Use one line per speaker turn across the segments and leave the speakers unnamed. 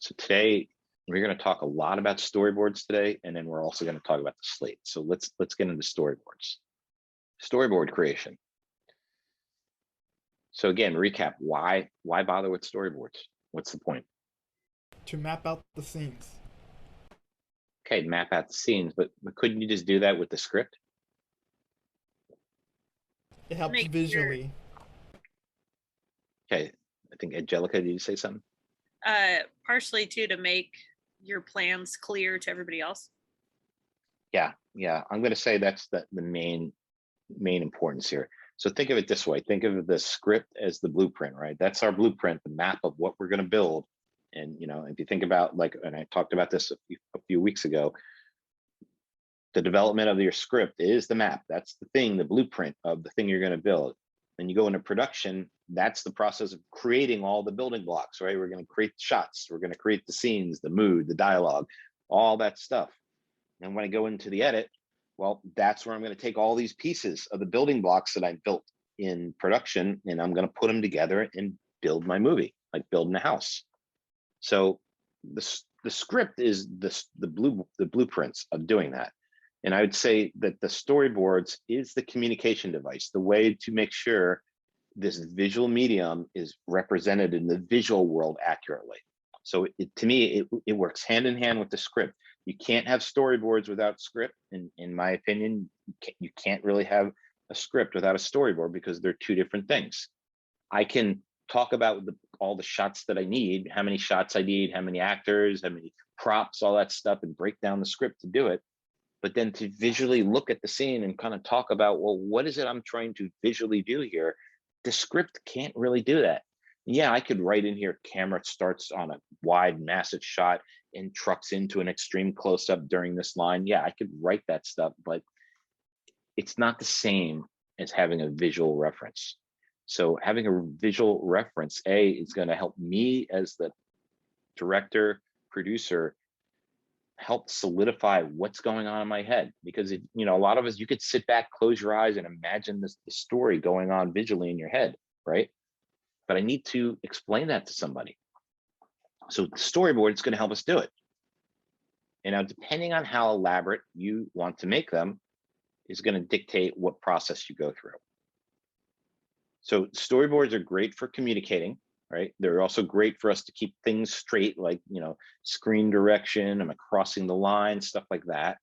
So today we're going to talk a lot about storyboards today, and then we're also going to talk about the slate. So let's get into storyboards. Storyboard creation. So again, recap, why bother with storyboards? What's the point?
To map out the scenes.
Okay, map out the scenes, but couldn't you just do that with the script?
It helps
Make your
visually.
Okay, I think Angelica, did you say something?
partially too to make your plans clear to everybody else.
Yeah, I'm going to say that's the main importance here. So think of it this way. Think of the script as the blueprint, right? That's our blueprint, the map of what we're going to build. And, if you think about and I talked about this a few weeks ago, the development of your script is the map. That's the thing, the blueprint of the thing you're going to build. Then you go into production, that's the process of creating all the building blocks, right? We're going to create shots. We're going to create the scenes, the mood, the dialogue, all that stuff. And when I go into the edit, well, that's where I'm going to take all these pieces of the building blocks that I built in production, and I'm going to put them together and build my movie, like building a house. So the script is the blueprints of doing that. And I would say that the storyboards is the communication device, the way to make sure this visual medium is represented in the visual world accurately. So to me, it works hand in hand with the script. You can't have storyboards without script. In my opinion, you can't really have a script without a storyboard because they're two different things. I can talk about all the shots that I need, how many shots I need, how many actors, how many props, all that stuff, and break down the script to do it. But then to visually look at the scene and kind of talk about, well, what is it I'm trying to visually do here? The script can't really do that. Yeah, I could write in here, camera starts on a wide, massive shot and trucks into an extreme close-up during this line. Yeah, I could write that stuff, but it's not the same as having a visual reference. So having a visual reference, is going to help me as the director, producer, help solidify what's going on in my head. Because a lot of us, you could sit back, close your eyes, and imagine the story going on visually in your head, right? But I need to explain that to somebody. So the storyboard is going to help us do it. And now, depending on how elaborate you want to make them, is going to dictate what process you go through. So storyboards are great for communicating, right? They're also great for us to keep things straight, like, screen direction, am I crossing the line, stuff like that.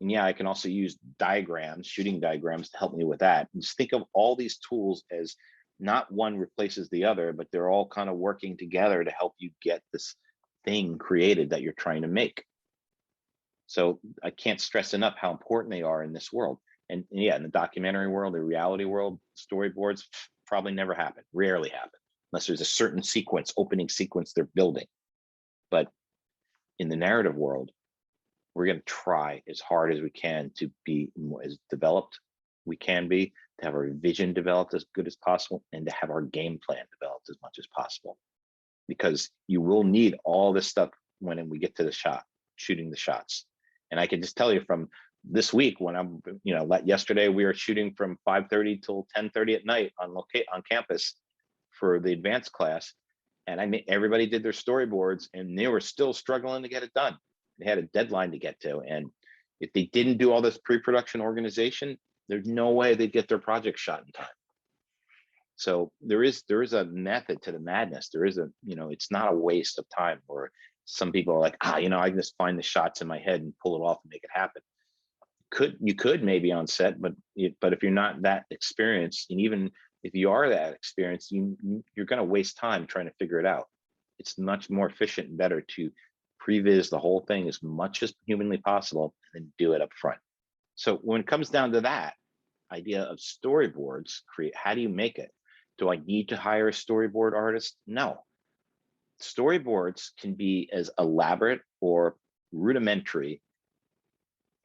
And yeah, I can also use diagrams, shooting diagrams to help me with that. And just think of all these tools as not one replaces the other, but they're all kind of working together to help you get this thing created that you're trying to make. So I can't stress enough how important they are in this world. And yeah, in the documentary world, the reality world, storyboards probably never happen, rarely happen, unless there's a certain sequence, opening sequence they're building. But in the narrative world, we're going to try as hard as we can to be as developed we can be, to have our vision developed as good as possible, and to have our game plan developed as much as possible. Because you will need all this stuff when we get to the shot, shooting the shots. And I can just tell you from this week, when I'm, yesterday we were shooting from 5:30 till 10:30 at night on campus for the advanced class. And everybody did their storyboards and they were still struggling to get it done. They had a deadline to get to. And if they didn't do all this pre-production organization, there's no way they'd get their project shot in time. So there is a method to the madness. There is it's not a waste of time. Or some people are like, I can just find the shots in my head and pull it off and make it happen. You could maybe on set, but if you're not that experienced, and even if you are that experienced, you're going to waste time trying to figure it out. It's much more efficient and better to previs the whole thing as much as humanly possible and then do it up front. So when it comes down to that idea of storyboards, how do you make it? Do I need to hire a storyboard artist? No. Storyboards can be as elaborate or rudimentary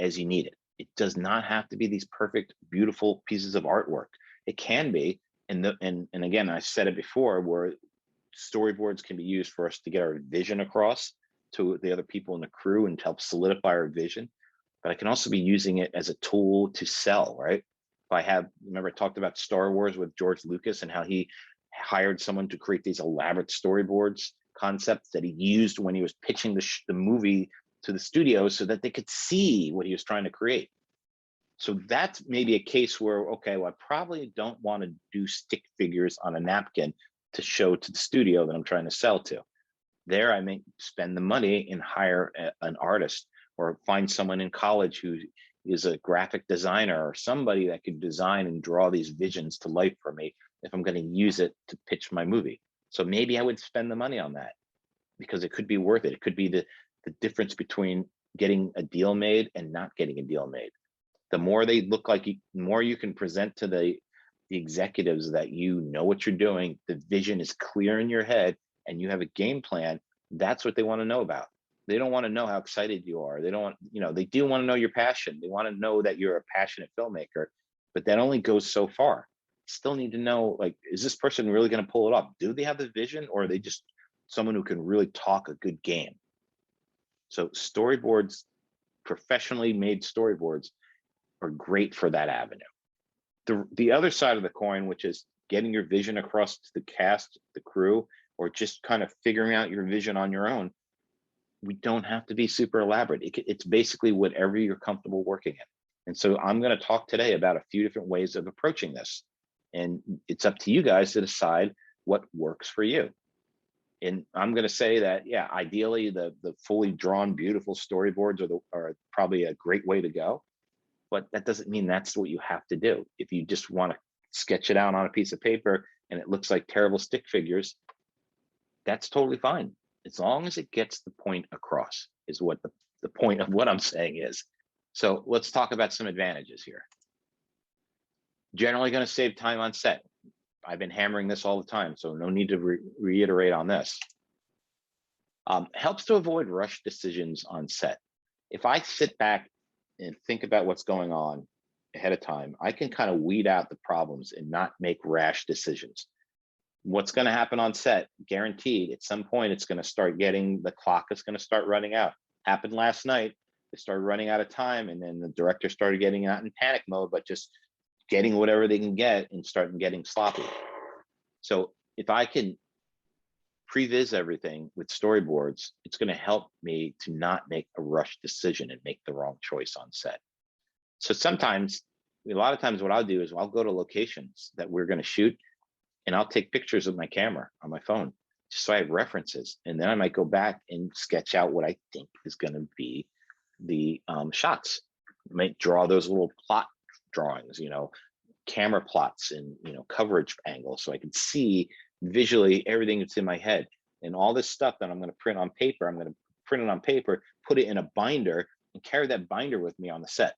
as you need it. It does not have to be these perfect, beautiful pieces of artwork. It can be, and again, I said it before, where storyboards can be used for us to get our vision across to the other people in the crew and to help solidify our vision. But I can also be using it as a tool to sell, right? Remember I talked about Star Wars with George Lucas and how he hired someone to create these elaborate storyboards, concepts that he used when he was pitching the movie to the studio so that they could see what he was trying to create. So that's maybe a case where, okay, well, I probably don't want to do stick figures on a napkin to show to the studio that I'm trying to sell to. There, I may spend the money and hire an artist, or find someone in college who is a graphic designer or somebody that could design and draw these visions to life for me if I'm going to use it to pitch my movie. So maybe I would spend the money on that because it could be worth it. It could be the difference between getting a deal made and not getting a deal made. The more they look like you, the more you can present to the executives that you know what you're doing, the vision is clear in your head, and you have a game plan. That's what they want to know about. They don't want to know how excited you are. They don't want, they do want to know your passion. They want to know that you're a passionate filmmaker, but that only goes so far. Still need to know, like, is this person really going to pull it off? Do they have the vision, or are they just someone who can really talk a good game? So storyboards, professionally made storyboards, are great for that avenue. The other side of the coin, which is getting your vision across to the cast, the crew, or just kind of figuring out your vision on your own, we don't have to be super elaborate. It's basically whatever you're comfortable working in. And so I'm going to talk today about a few different ways of approaching this. And it's up to you guys to decide what works for you. And I'm going to say that, yeah, ideally the fully drawn, beautiful storyboards are probably a great way to go. But that doesn't mean that's what you have to do. If you just want to sketch it out on a piece of paper and it looks like terrible stick figures, that's totally fine. As long as it gets the point across, is what the point of what I'm saying is. So let's talk about some advantages here. Generally going to save time on set. I've been hammering this all the time, so no need to reiterate on this. Helps to avoid rush decisions on set. If I sit back and think about what's going on ahead of time, I can kind of weed out the problems and not make rash decisions. What's going to happen on set, guaranteed, at some point, it's going to start the clock is going to start running out. Happened last night. They started running out of time, and then the director started getting out in panic mode, but just getting whatever they can get and starting getting sloppy. So if I can previs everything with storyboards, it's going to help me to not make a rush decision and make the wrong choice on set. So a lot of times what I'll do is I'll go to locations that we're going to shoot, and I'll take pictures of my camera on my phone, just so I have references. And then I might go back and sketch out what I think is going to be the shots. I might draw those little plot drawings, camera plots and, coverage angles, so I can see visually everything that's in my head. And all this stuff that I'm going to print on paper, I'm going to print it on paper, put it in a binder, and carry that binder with me on the set.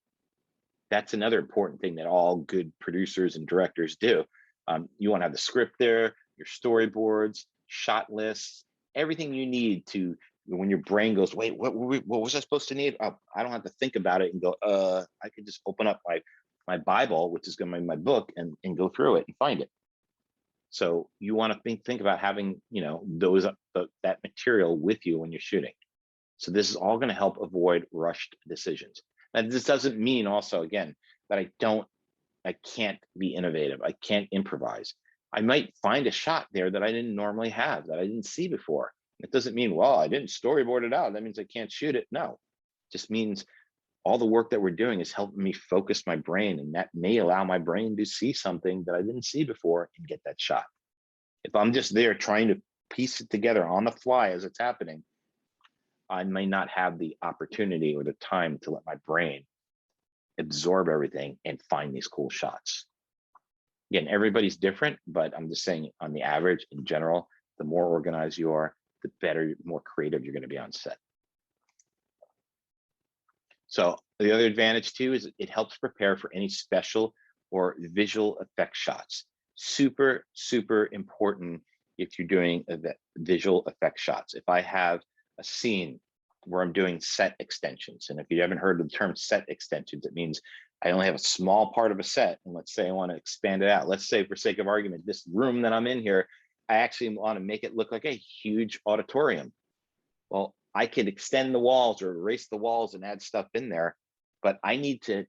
That's another important thing that all good producers and directors do. You want to have the script there, your storyboards, shot lists, everything you need to, when your brain goes, wait, what was I supposed to need? Oh, I don't have to think about it and go, I could just open up my Bible, which is going to be my book, and go through it and find it. So you want to think about having, that material with you when you're shooting. So this is all going to help avoid rushed decisions. And this doesn't mean also, again, that I can't be innovative. I can't improvise. I might find a shot there that I didn't normally have, that I didn't see before. It doesn't mean, well, I didn't storyboard it out, that means I can't shoot it. No, it just means all the work that we're doing is helping me focus my brain, and that may allow my brain to see something that I didn't see before and get that shot. If I'm just there trying to piece it together on the fly as it's happening, I may not have the opportunity or the time to let my brain absorb everything and find these cool shots. Again, everybody's different, but I'm just saying, on the average, in general, the more organized you are, the better, more creative you're going to be on set. So the other advantage too is it helps prepare for any special or visual effect shots. Super, super important if you're doing visual effect shots. If I have a scene where I'm doing set extensions, and if you haven't heard of the term set extensions, it means I only have a small part of a set, and let's say I want to expand it out. Let's say, for sake of argument, this room that I'm in here, I actually want to make it look like a huge auditorium. Well, I could extend the walls or erase the walls and add stuff in there, but I need to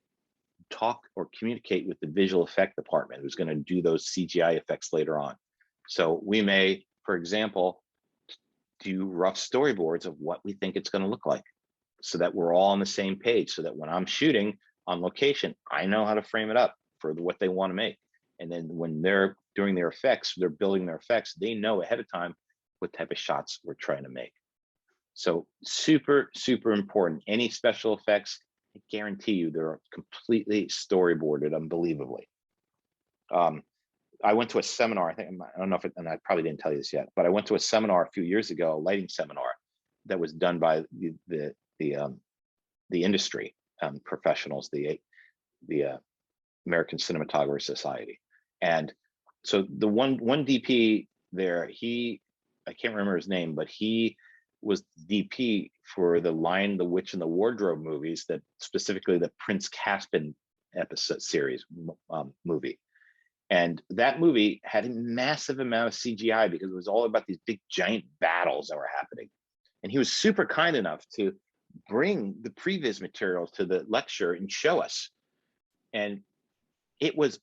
talk or communicate with the visual effect department who's going to do those CGI effects later on. So we may, for example, do rough storyboards of what we think it's going to look like, so that we're all on the same page, so that when I'm shooting on location, I know how to frame it up for what they want to make. And then when they're doing their effects, they're building their effects, they know ahead of time what type of shots we're trying to make. So super, super important. Any special effects, I guarantee you they're completely storyboarded unbelievably. I went to a seminar, I don't know if and I probably didn't tell you this yet, but I went to a seminar a few years ago, a lighting seminar that was done by the industry professionals, the American Cinematographer Society. And so the one DP there, I can't remember his name, but he was DP for the Lion, the Witch, and the Wardrobe movies, that specifically the Prince Caspian episode series movie. And that movie had a massive amount of CGI because it was all about these big giant battles that were happening. And he was super kind enough to bring the previs material to the lecture and show us. And it was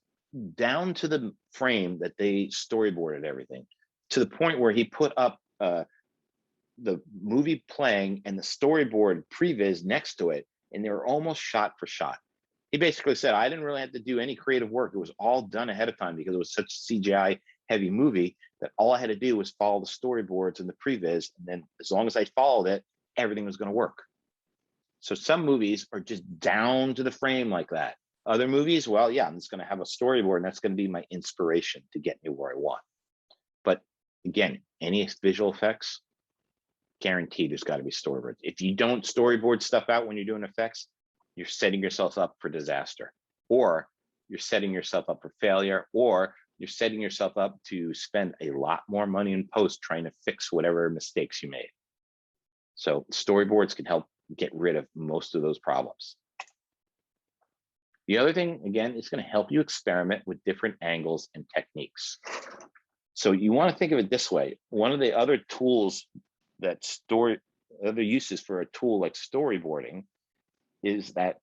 down to the frame that they storyboarded everything, to the point where he put up the movie playing and the storyboard previs next to it, and they were almost shot for shot. He basically said, I didn't really have to do any creative work. It was all done ahead of time because it was such a CGI heavy movie that all I had to do was follow the storyboards and the previs. And then as long as I followed it, everything was going to work. So some movies are just down to the frame like that. Other movies, well, yeah, I'm just going to have a storyboard and that's going to be my inspiration to get me where I want. But again, any visual effects, guaranteed there's got to be storyboards. If you don't storyboard stuff out when you're doing effects, you're setting yourself up for disaster, or you're setting yourself up for failure, or you're setting yourself up to spend a lot more money in post trying to fix whatever mistakes you made. So storyboards can help get rid of most of those problems. The other thing, again, is going to help you experiment with different angles and techniques. So you want to think of it this way. One of the other tools that other uses for a tool like storyboarding is that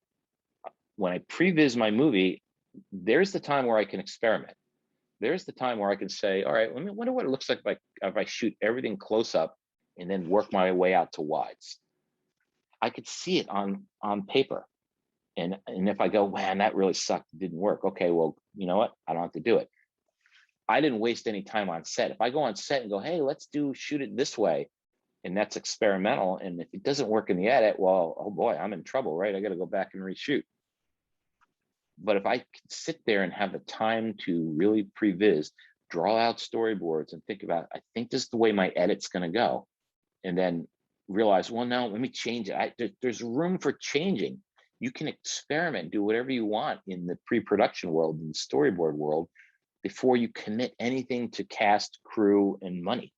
when I previs my movie, there's the time where I can experiment. There's the time where I can say, all right, let me wonder what it looks like if I shoot everything close up and then work my way out to wides. I could see it on paper. And if I go, man, that really sucked, it didn't work. Okay, well, you know what? I don't have to do it. I didn't waste any time on set. If I go on set and go, hey, let's shoot it this way, and that's experimental, and if it doesn't work in the edit, well, oh boy, I'm in trouble, right? I got to go back and reshoot. But if I could sit there and have the time to really previs, draw out storyboards and think about, I think this is the way my edit's going to go, and then realize, well, no, let me change it. There's room for changing. You can experiment, do whatever you want in the pre-production world, in the storyboard world, before you commit anything to cast, crew, and money.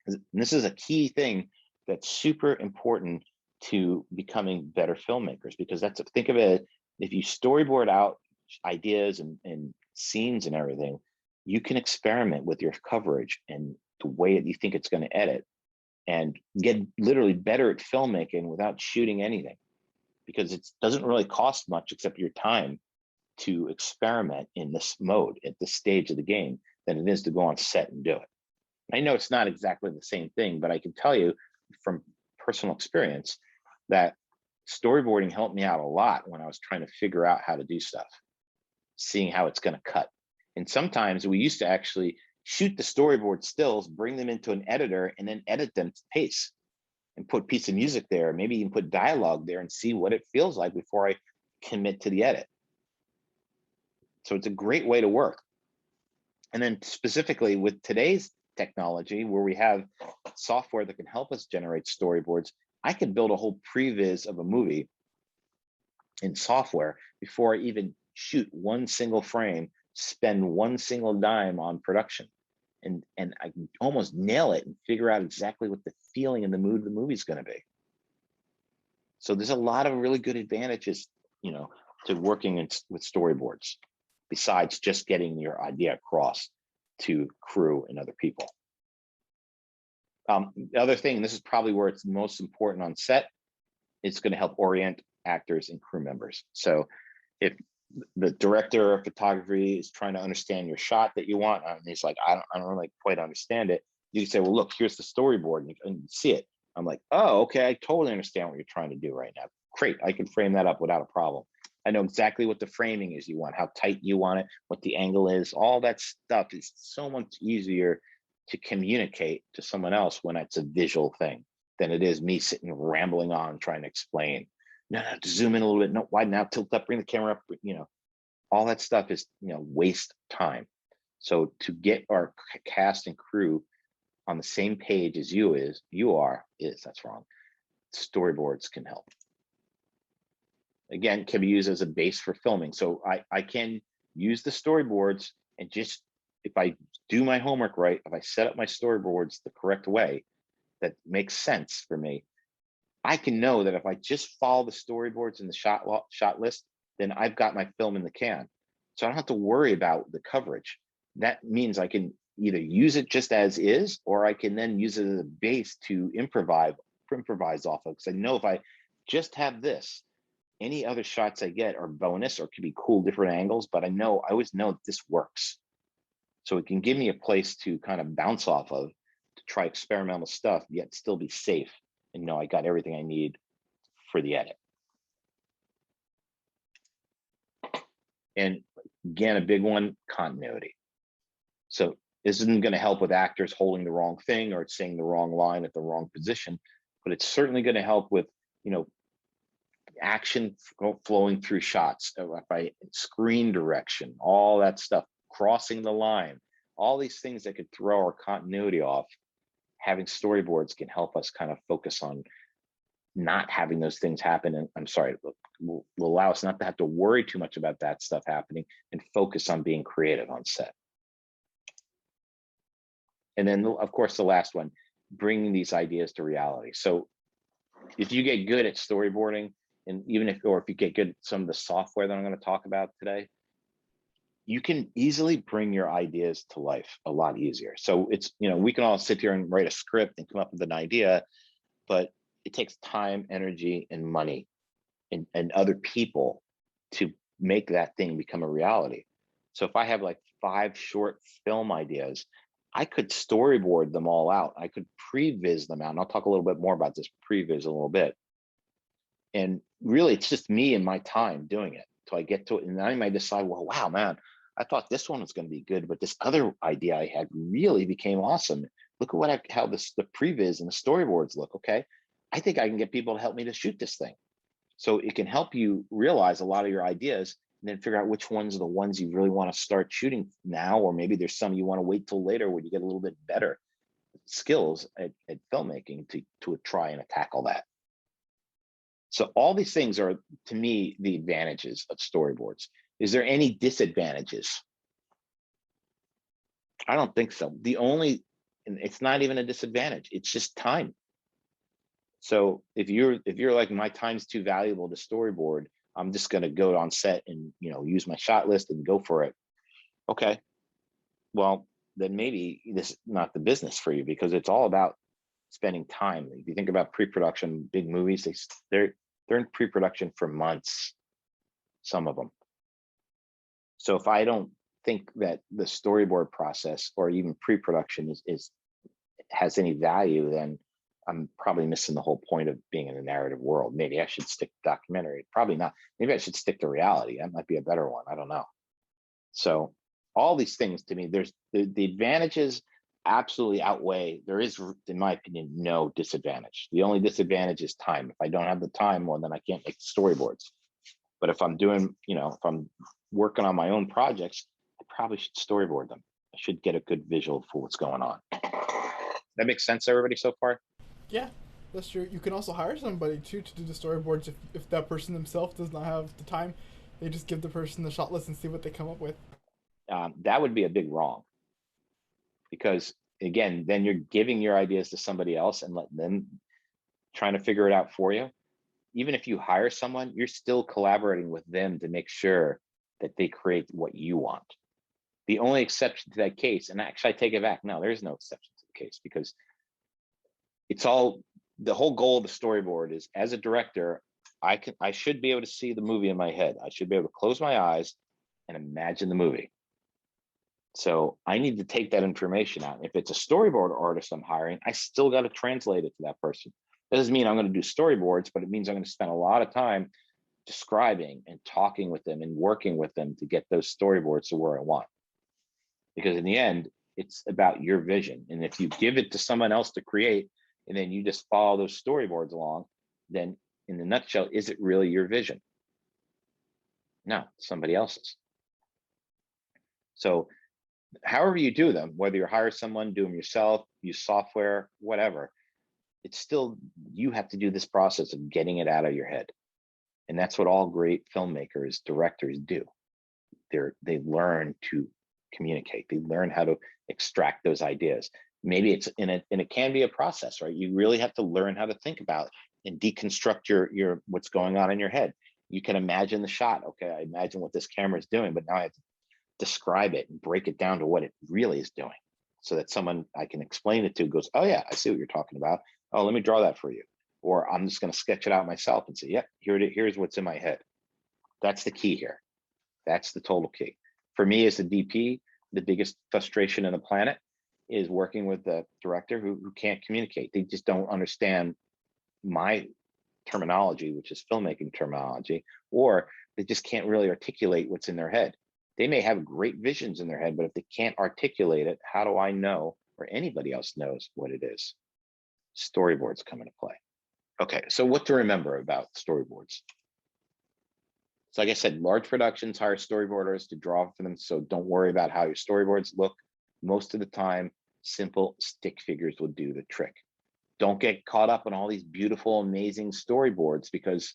And this is a key thing that's super important to becoming better filmmakers, because think of it, if you storyboard out ideas and scenes and everything, you can experiment with your coverage and the way that you think it's going to edit, and get literally better at filmmaking without shooting anything, because it doesn't really cost much except your time to experiment in this mode at this stage of the game than it is to go on set and do it. I know it's not exactly the same thing, but I can tell you from personal experience that storyboarding helped me out a lot when I was trying to figure out how to do stuff, seeing how it's going to cut. And sometimes we used to actually shoot the storyboard stills, bring them into an editor, and then edit them to pace and put a piece of music there, maybe even put dialogue there and see what it feels like before I commit to the edit. So it's a great way to work. And then specifically with today's technology, where we have software that can help us generate storyboards, I could build a whole previs of a movie in software before I even shoot one single frame, spend one single dime on production. And I can almost nail it and figure out exactly what the feeling and the mood of the movie is going to be. So there's a lot of really good advantages, to working with storyboards, besides just getting your idea across to crew and other people. The other thing, this is probably where it's most important on set, it's going to help orient actors and crew members. So if the director of photography is trying to understand your shot that you want, and he's like, I don't really quite understand it, you say, well, look, here's the storyboard, and you see it. I'm like, oh, okay, I totally understand what you're trying to do right now. Great, I can frame that up without a problem. I know exactly what the framing is you want, how tight you want it, what the angle is. All that stuff is so much easier to communicate to someone else when it's a visual thing than it is me sitting rambling on trying to explain. No, to zoom in a little bit, no, widen out, tilt up, bring the camera up, all that stuff is, waste time. So to get our cast and crew on the same page as that's wrong. Storyboards can help. Again, can be used as a base for filming. So I can use the storyboards, and just, if I do my homework right, if I set up my storyboards the correct way, that makes sense for me, I can know that if I just follow the storyboards and the shot list, then I've got my film in the can. So I don't have to worry about the coverage. That means I can either use it just as is, or I can then use it as a base to improvise off of. Because I know if I just have this, any other shots I get are bonus or could be cool different angles, but I always know that this works. So it can give me a place to kind of bounce off of, to try experimental stuff, yet still be safe and know I got everything I need for the edit. And again, a big one, continuity. So this isn't going to help with actors holding the wrong thing or saying the wrong line at the wrong position, but it's certainly going to help with, action flowing through shots, screen direction, all that stuff, crossing the line, all these things that could throw our continuity off. Having storyboards can help us kind of focus on not having those things happen. And will allow us not to have to worry too much about that stuff happening and focus on being creative on set. And then, of course, the last one, bringing these ideas to reality. So if you get good at storyboarding, and if you get good at some of the software that I'm going to talk about today, you can easily bring your ideas to life a lot easier. So it's, we can all sit here and write a script and come up with an idea, but it takes time, energy, and money and other people to make that thing become a reality. So if I have like 5 short film ideas, I could storyboard them all out. I could previs them out. And I'll talk a little bit more about this previs a little bit. And really, it's just me and my time doing it. So I get to it, and then I might decide, well, wow, man, I thought this one was going to be good, but this other idea I had really became awesome. Look at how the previs and the storyboards look. Okay, I think I can get people to help me to shoot this thing. So it can help you realize a lot of your ideas, and then figure out which ones are the ones you really want to start shooting now, or maybe there's some you want to wait till later when you get a little bit better skills at filmmaking to try and tackle that. So all these things are, to me, the advantages of storyboards. Is there any disadvantages? I don't think so. It's not even a disadvantage. It's just time. So if you're like, my time's too valuable to storyboard, I'm just going to go on set and use my shot list and go for it. Okay, well then maybe this is not the business for you, because it's all about spending time. If you think about pre-production, big movies, they're in pre-production for months, some of them. So if I don't think that the storyboard process or even pre-production has any value, then I'm probably missing the whole point of being in a narrative world. Maybe I should stick to documentary. Probably not. Maybe I should stick to reality. That might be a better one. I don't know. So all these things, to me, there's the advantages absolutely outweigh. There is, in my opinion, no disadvantage. The only disadvantage is time. If I don't have the time, well, then I can't make storyboards. But if I'm doing, if I'm working on my own projects, I probably should storyboard them. I should get a good visual for what's going on. That makes sense, everybody, so far?
Yeah, that's true. You can also hire somebody too to do the storyboards if that person themselves does not have the time. They just give the person the shot list and see what they come up with.
That would be a big wrong, because again, then you're giving your ideas to somebody else and letting them trying to figure it out for you. Even if you hire someone, you're still collaborating with them to make sure that they create what you want. The only exception to that case, and actually I take it back, no, there's no exception to the case, because the whole goal of the storyboard is, as a director, I should be able to see the movie in my head. I should be able to close my eyes and imagine the movie. So I need to take that information out. If it's a storyboard artist I'm hiring, I still got to translate it to that person. That doesn't mean I'm going to do storyboards, but it means I'm going to spend a lot of time describing and talking with them and working with them to get those storyboards to where I want. Because in the end, it's about your vision. And if you give it to someone else to create, and then you just follow those storyboards along, then in the nutshell, is it really your vision? No, somebody else's. So however you do them, whether you hire someone, do them yourself, use software, whatever, it's still, you have to do this process of getting it out of your head. And that's what all great filmmakers, directors do. They learn to communicate. They learn how to extract those ideas. Maybe it's and it can be a process, right? You really have to learn how to think about and deconstruct your what's going on in your head. You can imagine the shot. Okay, I imagine what this camera is doing, but now I have to describe it and break it down to what it really is doing, so that someone I can explain it to goes, oh yeah, I see what you're talking about. Oh, let me draw that for you. Or I'm just going to sketch it out myself and say, yeah, here's what's in my head. That's the key here. That's the total key. For me as the DP, the biggest frustration on the planet is working with the director who can't communicate. They just don't understand my terminology, which is filmmaking terminology, or they just can't really articulate what's in their head. They may have great visions in their head, but if they can't articulate it, how do I know, or anybody else knows what it is? Storyboards come into play. Okay, so what to remember about storyboards? So like I said, large productions hire storyboarders to draw for them. So don't worry about how your storyboards look. Most of the time, simple stick figures will do the trick. Don't get caught up in all these beautiful, amazing storyboards because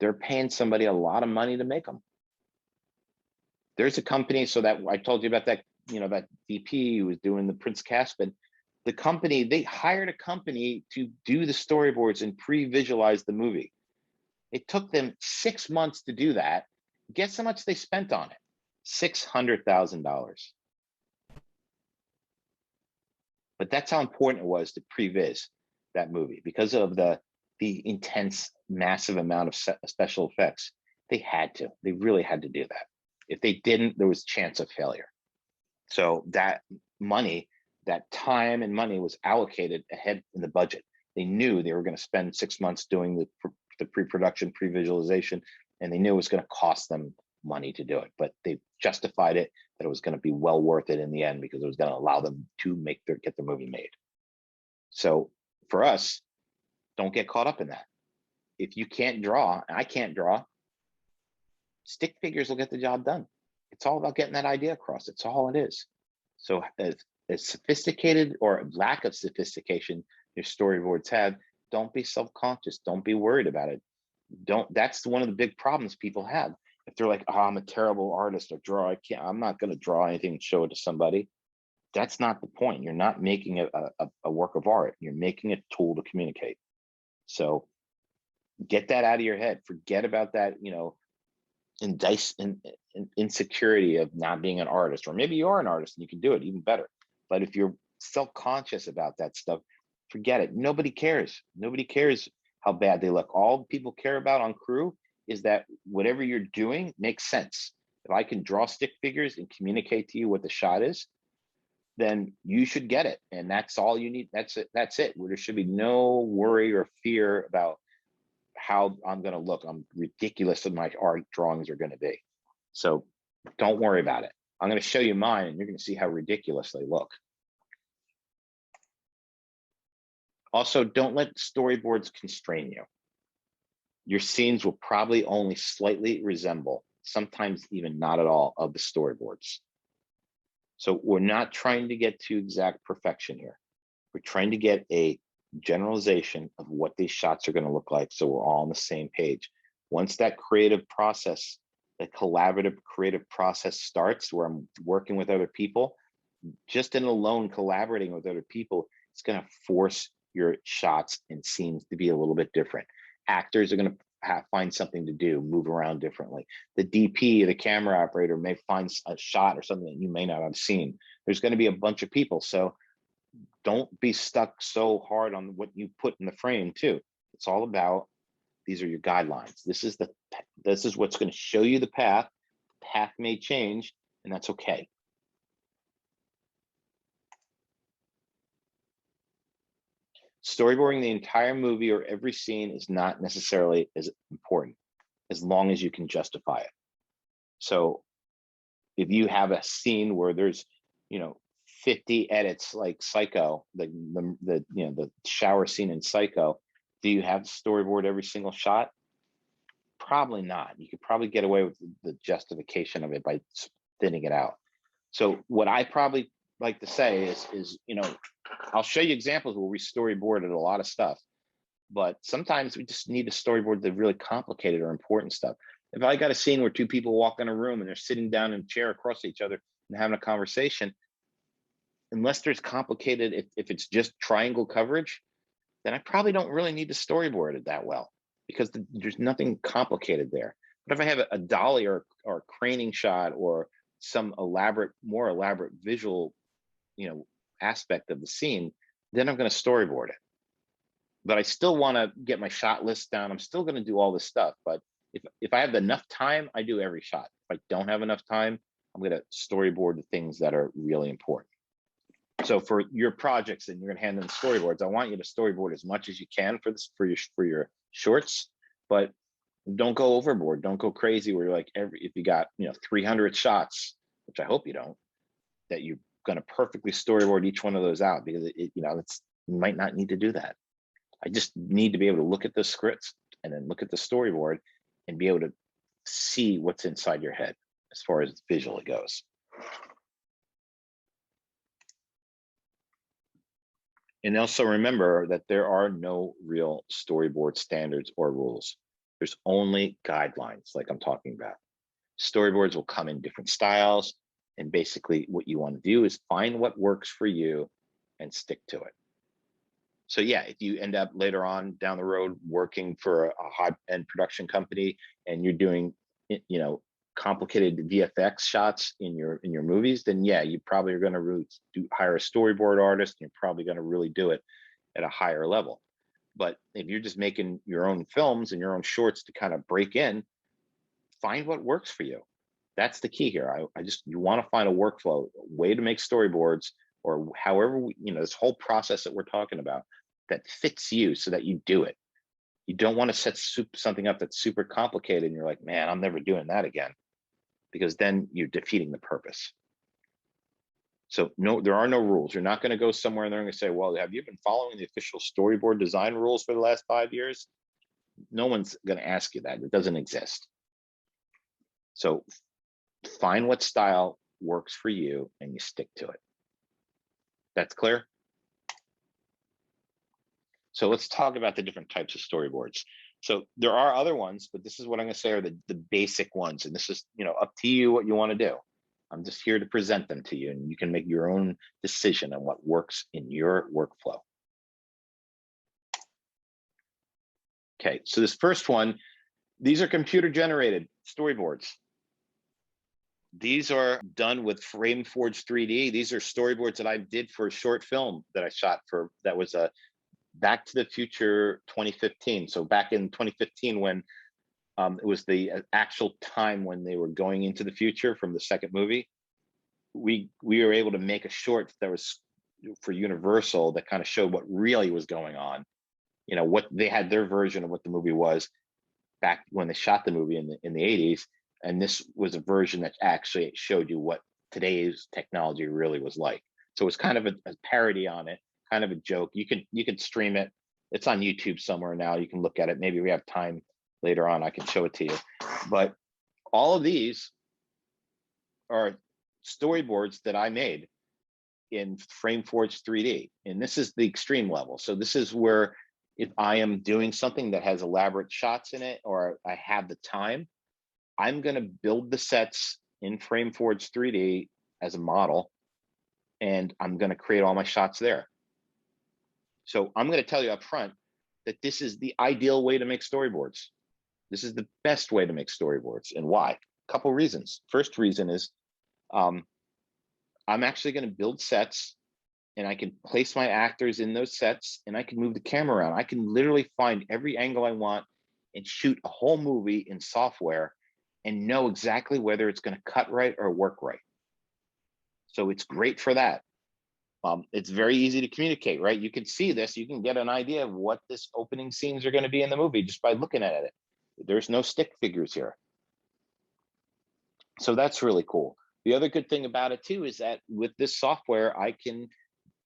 they're paying somebody a lot of money to make them. There's a company, so that I told you about that, that DP who was doing the Prince Caspian. The company, they hired a company to do the storyboards and pre-visualize the movie. It took them 6 months to do that. Guess how much they spent on it? $600,000. But that's how important it was to previs that movie because of the intense, massive amount of special effects. They really had to do that. If they didn't, there was a chance of failure. So that money, that time and money was allocated ahead in the budget. They knew they were going to spend 6 months doing the pre-production, pre-visualization, and they knew it was going to cost them money to do it, but they justified it that it was going to be well worth it in the end because it was going to allow them to get the movie made. So for us, don't get caught up in that. If you can't draw, and I can't draw, stick figures will get the job done. It's all about getting that idea across. It's all it is. So as sophisticated or lack of sophistication your storyboards have, don't be self-conscious. Don't be worried about it. That's one of the big problems people have. If they're like, oh, I'm a terrible artist or draw, I'm not going to draw anything and show it to somebody. That's not the point. You're not making a work of art. You're making a tool to communicate. So get that out of your head. Forget about that, insecurity of not being an artist, or maybe you are an artist and you can do it even better. But if you're self-conscious about that stuff, forget it. Nobody cares. Nobody cares how bad they look. All people care about on crew is that whatever you're doing makes sense. If I can draw stick figures and communicate to you what the shot is, then you should get it. And that's all you need. That's it. That's it. There should be no worry or fear about how I'm going to look. I'm ridiculous and my art drawings are going to be. So don't worry about it. I'm going to show you mine and you're going to see how ridiculous they look. Also, don't let storyboards constrain you. Your scenes will probably only slightly resemble, sometimes even not at all, of the storyboards. So we're not trying to get to exact perfection here. We're trying to get a generalization of what these shots are going to look like so we're all on the same page. Once that creative process, that collaborative creative process starts where I'm working with other people, just in alone collaborating with other people, it's going to force your shots and scenes to be a little bit different. Actors are going to find something to do, move around differently. The DP, the camera operator, may find a shot or something that you may not have seen. There's going to be a bunch of people. So don't be stuck so hard on what you put in the frame too. It's all about, these are your guidelines. This is what's going to show you the path. The path may change, and that's okay. Storyboarding the entire movie or every scene is not necessarily as important as long as you can justify it. So if you have a scene where there's, 50 edits like Psycho, the shower scene in Psycho, do you have to storyboard every single shot? Probably not. You could probably get away with the justification of it by thinning it out. So what I probably like to say is, I'll show you examples where we storyboarded a lot of stuff, but sometimes we just need to storyboard the really complicated or important stuff. If I got a scene where two people walk in a room and they're sitting down in a chair across each other and having a conversation, unless there's complicated, if it's just triangle coverage, then I probably don't really need to storyboard it that well because there's nothing complicated there. But if I have a dolly or a craning shot or some more elaborate visual, aspect of the scene, then I'm going to storyboard it. But I still want to get my shot list down. I'm still going to do all this stuff. But if I have enough time, I do every shot. If I don't have enough time, I'm going to storyboard the things that are really important. So for your projects and you're going to hand them storyboards, I want you to storyboard as much as you can for your shorts, but don't go overboard. Don't go crazy where you're like if you got 300 shots, which I hope you don't, that you're going to perfectly storyboard each one of those out, because you might not need to do that. I just need to be able to look at the scripts and then look at the storyboard and be able to see what's inside your head as far as visually goes. And also remember that there are no real storyboard standards or rules. There's only guidelines, like I'm talking about. Storyboards will come in different styles, and basically what you want to do is find what works for you and stick to it. So yeah, if you end up later on down the road working for a high-end production company and you're doing, complicated VFX shots in your movies, then yeah, you probably are going to hire a storyboard artist. And you're probably going to really do it at a higher level. But if you're just making your own films and your own shorts to kind of break in, find what works for you. That's the key here. You want to find a workflow, a way to make storyboards, or however this whole process that we're talking about that fits you so that you do it. You don't want to set something up that's super complicated and you're like, man, I'm never doing that again, because then you're defeating the purpose. So no, there are no rules. You're not going to go somewhere and they're going to say, well, have you been following the official storyboard design rules for the last 5 years? No one's going to ask you that. It doesn't exist. So find what style works for you and you stick to it. That's clear? So let's talk about the different types of storyboards. So there are other ones, but this is what I'm going to say are the basic ones. And this is, up to you what you want to do. I'm just here to present them to you, and you can make your own decision on what works in your workflow. Okay, so this first one, these are computer generated storyboards. These are done with FrameForge 3D. These are storyboards that I did for a short film that I shot that was a Back to the Future 2015. So back in 2015, when it was the actual time when they were going into the future from the second movie, we were able to make a short that was for Universal that kind of showed what really was going on. What they had, their version of what the movie was back when they shot the movie in the 80s. And this was a version that actually showed you what today's technology really was like. So it's kind of a parody on it, kind of a joke. You can stream it. It's on YouTube somewhere now. You can look at it. Maybe we have time later on, I can show it to you. But all of these are storyboards that I made in FrameForge 3D. And this is the extreme level. So this is where if I am doing something that has elaborate shots in it, or I have the time, I'm going to build the sets in FrameForge 3D as a model, and I'm going to create all my shots there. So I'm going to tell you up front that this is the ideal way to make storyboards. This is the best way to make storyboards. And why? A couple reasons. First reason is I'm actually going to build sets, and I can place my actors in those sets, and I can move the camera around. I can literally find every angle I want and shoot a whole movie in software and know exactly whether it's going to cut right or work right. So it's great for that. It's very easy to communicate, right? You can see this, you can get an idea of what this opening scenes are going to be in the movie just by looking at it. There's no stick figures here. So that's really cool. The other good thing about it too is that with this software, I can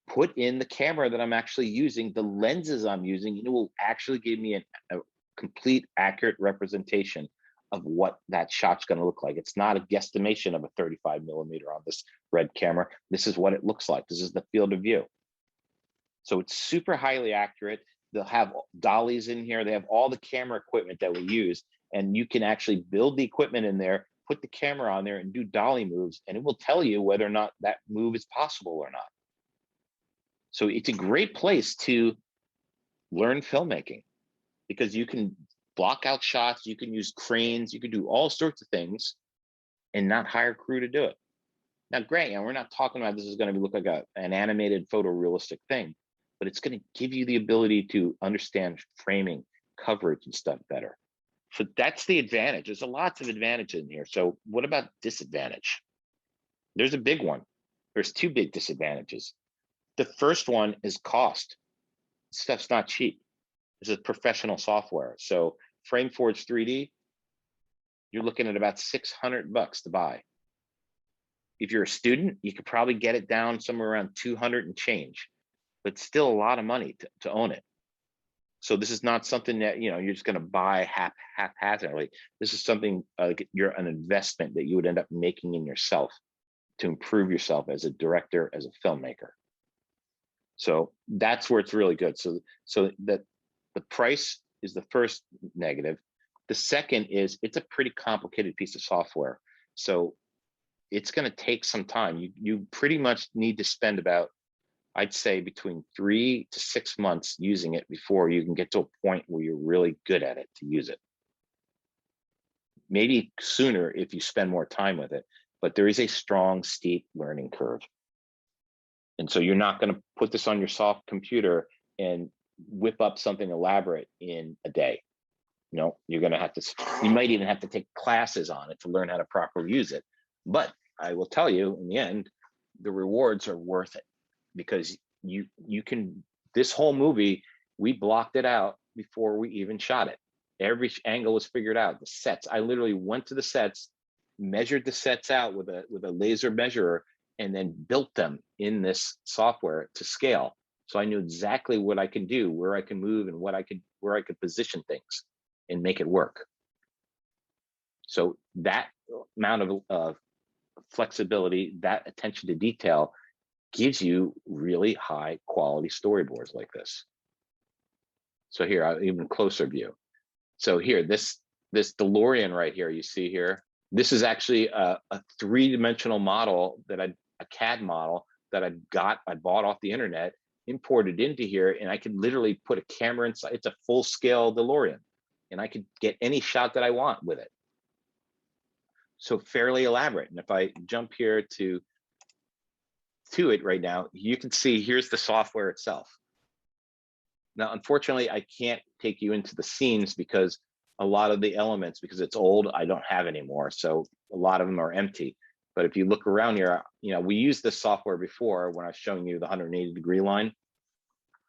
put in the camera that I'm actually using, the lenses I'm using, and it will actually give me a complete, accurate representation of what that shot's going to look like. It's not a guesstimation of a 35 millimeter on this red camera. This is what it looks like. This is the field of view. So it's super highly accurate. They'll have dollies in here. They have all the camera equipment that we use, and you can actually build the equipment in there, put the camera on there and do dolly moves, and it will tell you whether or not that move is possible or not. So it's a great place to learn filmmaking because you can block out shots, you can use cranes, you can do all sorts of things and not hire crew to do it. Now, granted, we're not talking about this is going to look like an animated photorealistic thing, but it's going to give you the ability to understand framing, coverage, and stuff better. So that's the advantage. There's lots of advantage in here. So what about disadvantage? There's a big one. There's two big disadvantages. The first one is cost. Stuff's not cheap. This is professional software. So FrameForge 3D, you're looking at about $600 to buy. If you're a student, you could probably get it down somewhere around 200 and change, but still a lot of money to own it. So this is not something that, you know, you're just going to buy haphazardly. This is something you're an investment that you would end up making in yourself to improve yourself as a director, as a filmmaker. So that's where it's really good. So that the price is the first negative. The second is it's a pretty complicated piece of software. So it's going to take some time. You pretty much need to spend about, I'd say, between 3 to 6 months using it before you can get to a point where you're really good at it to use it. Maybe sooner if you spend more time with it, but there is a strong, steep learning curve. And so you're not going to put this on your soft computer and whip up something elaborate in a day. No, you're going to have to, you might even have to take classes on it to learn how to properly use it. But I will tell you, in the end, the rewards are worth it because you can, this whole movie, we blocked it out before we even shot it. Every angle was figured out. The sets, I literally went to the sets, measured the sets out with a laser measurer, and then built them in this software to scale. So I knew exactly what I can do, where I can move, and where I could position things and make it work. So that amount of flexibility, that attention to detail gives you really high quality storyboards like this. So here, I'll even closer view. So here, this DeLorean right here, you see here, this is actually a 3-dimensional model that a CAD model that I bought off the internet, imported into here, and I could literally put a camera inside. It's a full-scale DeLorean, and I could get any shot that I want with it. So fairly elaborate. And if I jump here to it right now, you can see here's the software itself. Now, unfortunately, I can't take you into the scenes because a lot of the elements, because it's old, I don't have anymore. So a lot of them are empty. But if you look around here, you know, we used this software before when I was showing you the 180-degree line,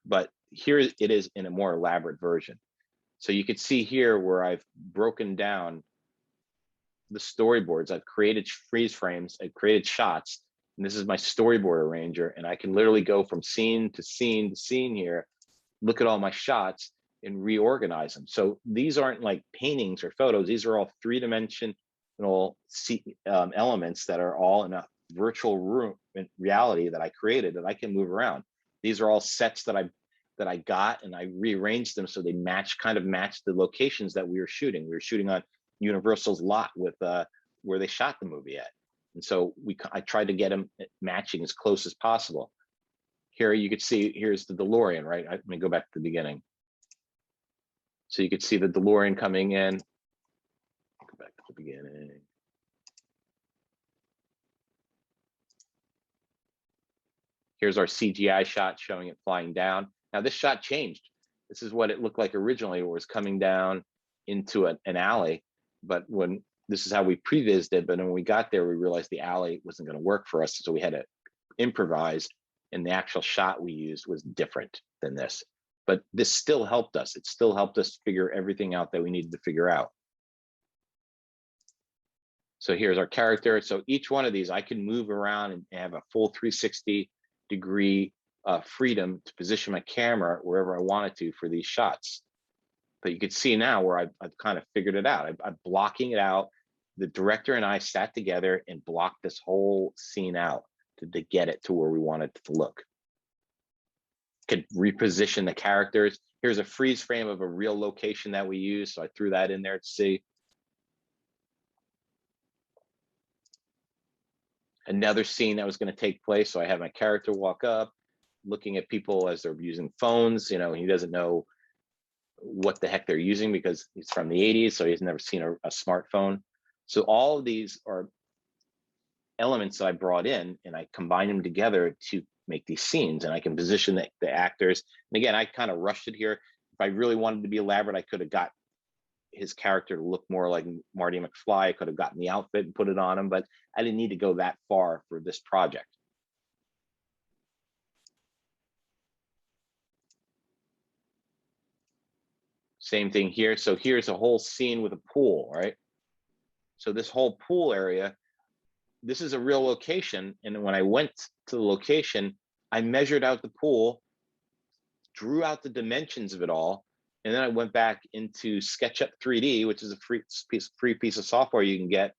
but here it is in a more elaborate version. So you can see here where I've broken down the storyboards. I've created freeze frames, I've created shots, and this is my storyboard arranger, and I can literally go from scene to scene to scene here, look at all my shots and reorganize them. So these aren't like paintings or photos. These are all 3-dimensional elements that are all in a virtual room in reality that I created that I can move around. These are all sets that I got, and I rearranged them so they kind of match the locations that we were shooting. We were shooting on Universal's lot with where they shot the movie at. And so I tried to get them matching as close as possible. Here you could see, here's the DeLorean, right? Let me go back to the beginning. So you could see the DeLorean coming in. Go back to the beginning. Here's our CGI shot showing it flying down. Now this shot changed. This is what it looked like originally, where it was coming down into an alley. But this is how we prevised it, but when we got there, we realized the alley wasn't going to work for us. So we had to improvise and the actual shot we used was different than this. But this still helped us. It still helped us figure everything out that we needed to figure out. So here's our character. So each one of these, I can move around and have a full 360-degree freedom to position my camera wherever I wanted to for these shots. But you can see now where I've kind of figured it out. I'm blocking it out. The director and I sat together and blocked this whole scene out to get it to where we wanted it to look. Could reposition the characters. Here's a freeze frame of a real location that we use. So I threw that in there to see. Another scene that was going to take place. So I have my character walk up, looking at people as they're using phones. You know, he doesn't know what the heck they're using because he's from the 80s, so he's never seen a smartphone. So all of these are elements that I brought in, and I combine them together to make these scenes, and I can position the actors. And again, I kind of rushed it here. If I really wanted to be elaborate, I could have got his character to look more like Marty McFly. I could have gotten the outfit and put it on him, but I didn't need to go that far for this project. Same thing here. So here's a whole scene with a pool, right? So this whole pool area, this is a real location. And when I went to the location, I measured out the pool, drew out the dimensions of it all, and then I went back into SketchUp 3D, which is a free piece of software you can get,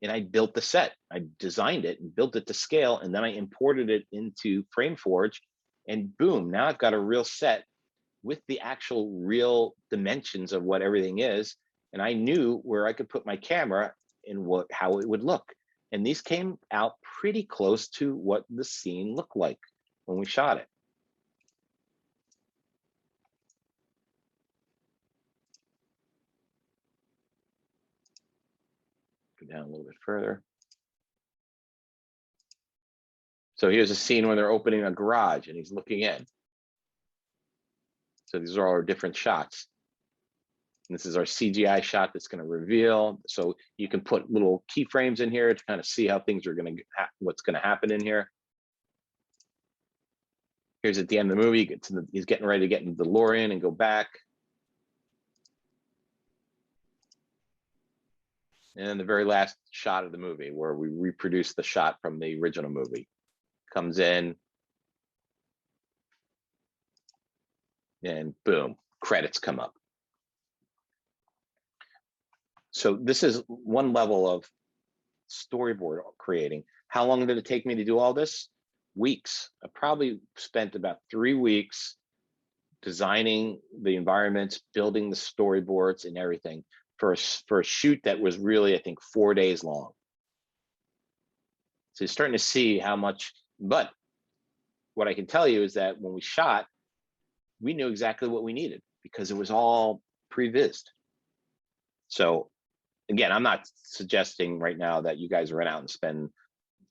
and I built the set. I designed it and built it to scale, and then I imported it into FrameForge, and boom, now I've got a real set with the actual real dimensions of what everything is, and I knew where I could put my camera and how it would look. And these came out pretty close to what the scene looked like when we shot it. Go down a little bit further. So here's a scene where they're opening a garage and he's looking in. So these are all our different shots. And this is our CGI shot that's going to reveal. So you can put little keyframes in here to kind of see how things are going to, what's going to happen in here. Here's at the end of the movie, he's getting ready to get in the DeLorean and go back. And then the very last shot of the movie where we reproduce the shot from the original movie. Comes in. And boom, credits come up. So this is one level of storyboard creating. How long did it take me to do all this? Weeks. I probably spent about 3 weeks designing the environments, building the storyboards and everything for a shoot that was really, I think, 4 days long. So you're starting to see how much, but what I can tell you is that when we shot, we knew exactly what we needed because it was all pre-vised. So again, I'm not suggesting right now that you guys run out and spend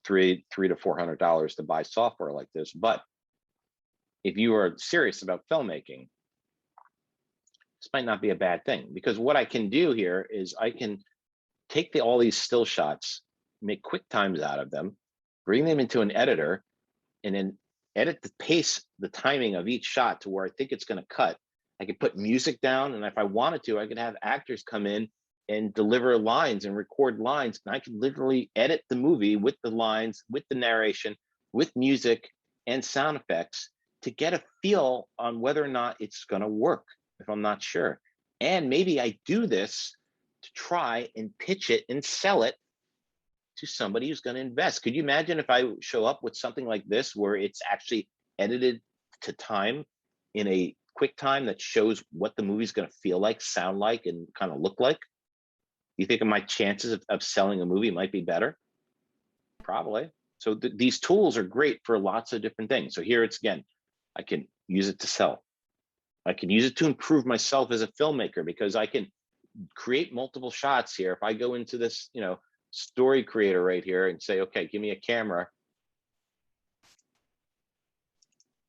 $300 to $400 to buy software like this, but if you are serious about filmmaking, this might not be a bad thing, because what I can do here is I can take all these still shots, make quick times out of them, bring them into an editor, and then edit the pace, the timing of each shot to where I think it's going to cut. I could put music down, and if I wanted to, I could have actors come in and deliver lines and record lines, and I could literally edit the movie with the lines, with the narration, with music and sound effects to get a feel on whether or not it's going to work if I'm not sure. And maybe I do this to try and pitch it and sell it to somebody who's going to invest. Could you imagine if I show up with something like this where it's actually edited to time in a quick time that shows what the movie's going to feel like, sound like, and kind of look like? You think my chances of selling a movie might be better? Probably. So these tools are great for lots of different things. So here it's, again, I can use it to sell. I can use it to improve myself as a filmmaker, because I can create multiple shots here. If I go into this, story creator right here and say, okay, give me a camera.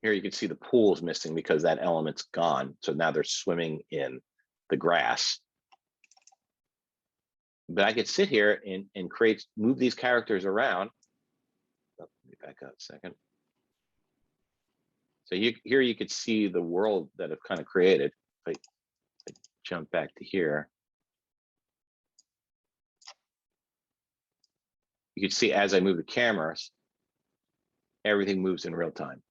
Here you can see the pool is missing because that element's gone. So now they're swimming in the grass. But I could sit here and move these characters around. Oh, let me back up a second. So here you could see the world that I've kind of created. If I jump back to here, you can see as I move the cameras, everything moves in real time.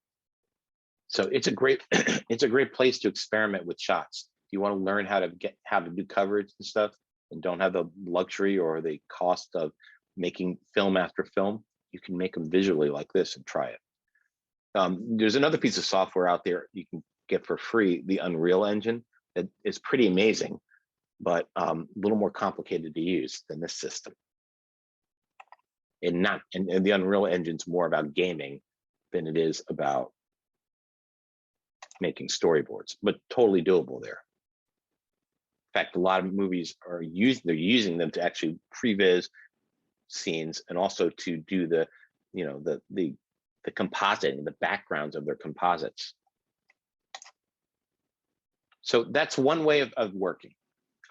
So it's a great it's a great place to experiment with shots. If you want to learn how to do coverage and stuff, and don't have the luxury or the cost of making film after film, you can make them visually like this and try it. There's another piece of software out there you can get for free, the Unreal Engine, that is pretty amazing, but a little more complicated to use than this system. And the Unreal Engine's more about gaming than it is about making storyboards, but totally doable there. In fact, a lot of movies are using them to actually previs scenes and also to do the compositing, the backgrounds of their composites. So that's one way of working,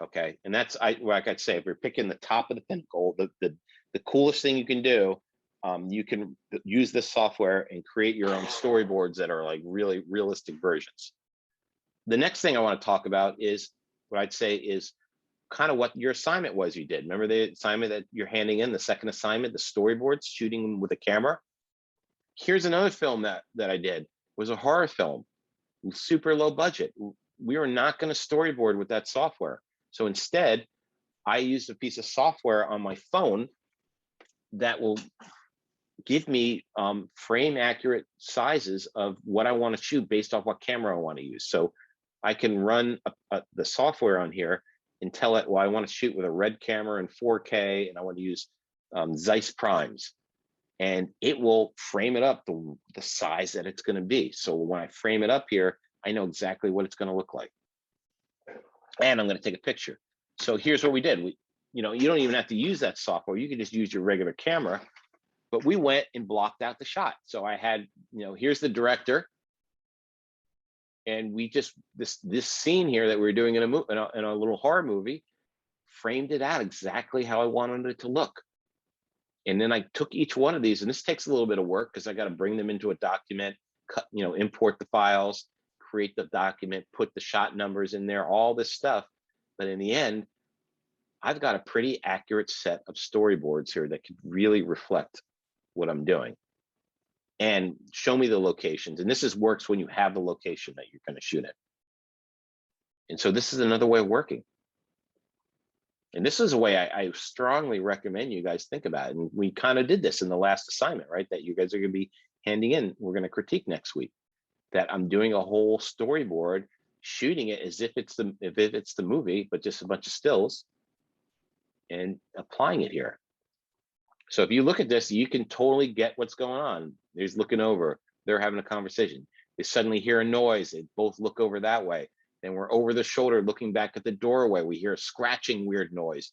okay? And that's like I'd say, if you're picking the top of the pinnacle, the coolest thing you can do, you can use this software and create your own storyboards that are like really realistic versions. The next thing I want to talk about is what I'd say is kind of what your assignment was you did. Remember the assignment that you're handing in, the second assignment, the storyboards, shooting with a camera? Here's another film that I did. It was a horror film, super low budget. We were not going to storyboard with that software. So instead, I used a piece of software on my phone that will give me frame accurate sizes of what I want to shoot based off what camera I want to use. So I can run the software on here and tell it, well, I want to shoot with a red camera in 4K and I want to use Zeiss primes. And it will frame it up the size that it's going to be. So when I frame it up here, I know exactly what it's going to look like. And I'm going to take a picture. So here's what we did. You don't even have to use that software. You can just use your regular camera. But we went and blocked out the shot. So I had, here's the director. And we just, this scene here that we were doing in a little horror movie, framed it out exactly how I wanted it to look. And then I took each one of these, and this takes a little bit of work because I got to bring them into a document, import the files, create the document, put the shot numbers in there, all this stuff. But in the end, I've got a pretty accurate set of storyboards here that could really reflect what I'm doing and show me the locations. And this works when you have the location that you're going to shoot it. And so this is another way of working. And this is a way I strongly recommend you guys think about it. And we kind of did this in the last assignment, right? That you guys are going to be handing in. We're going to critique next week. That I'm doing a whole storyboard, shooting it as if it's the movie, but just a bunch of stills, and applying it here. So if you look at this, you can totally get what's going on. There's looking over. They're having a conversation. They suddenly hear a noise. They both look over that way. Then we're over the shoulder looking back at the doorway. We hear a scratching weird noise.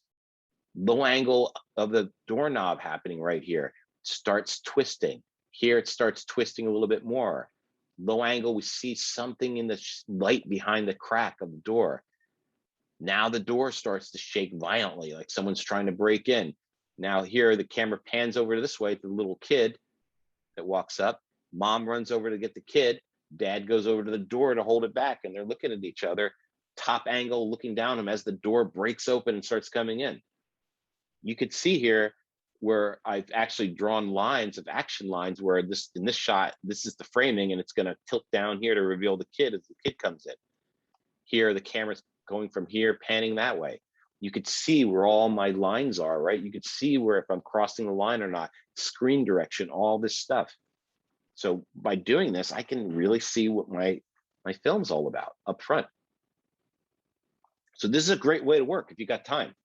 Low angle of the doorknob happening right here. Starts twisting. Here it starts twisting a little bit more. Low angle, we see something in the light behind the crack of the door. Now the door starts to shake violently, like someone's trying to break in. Now here the camera pans over to this way to the little kid that walks up. Mom runs over to get the kid. Dad goes over to the door to hold it back, and they're looking at each other, top angle, looking down him as the door breaks open and starts coming in. You could see here where I've actually drawn lines of action lines where in this shot, this is the framing, and it's going to tilt down here to reveal the kid as the kid comes in. Here, the camera's going from here, panning that way. You could see where all my lines are, right? You could see where if I'm crossing the line or not, screen direction, all this stuff. So by doing this, I can really see what my film's all about up front. So this is a great way to work if you got time,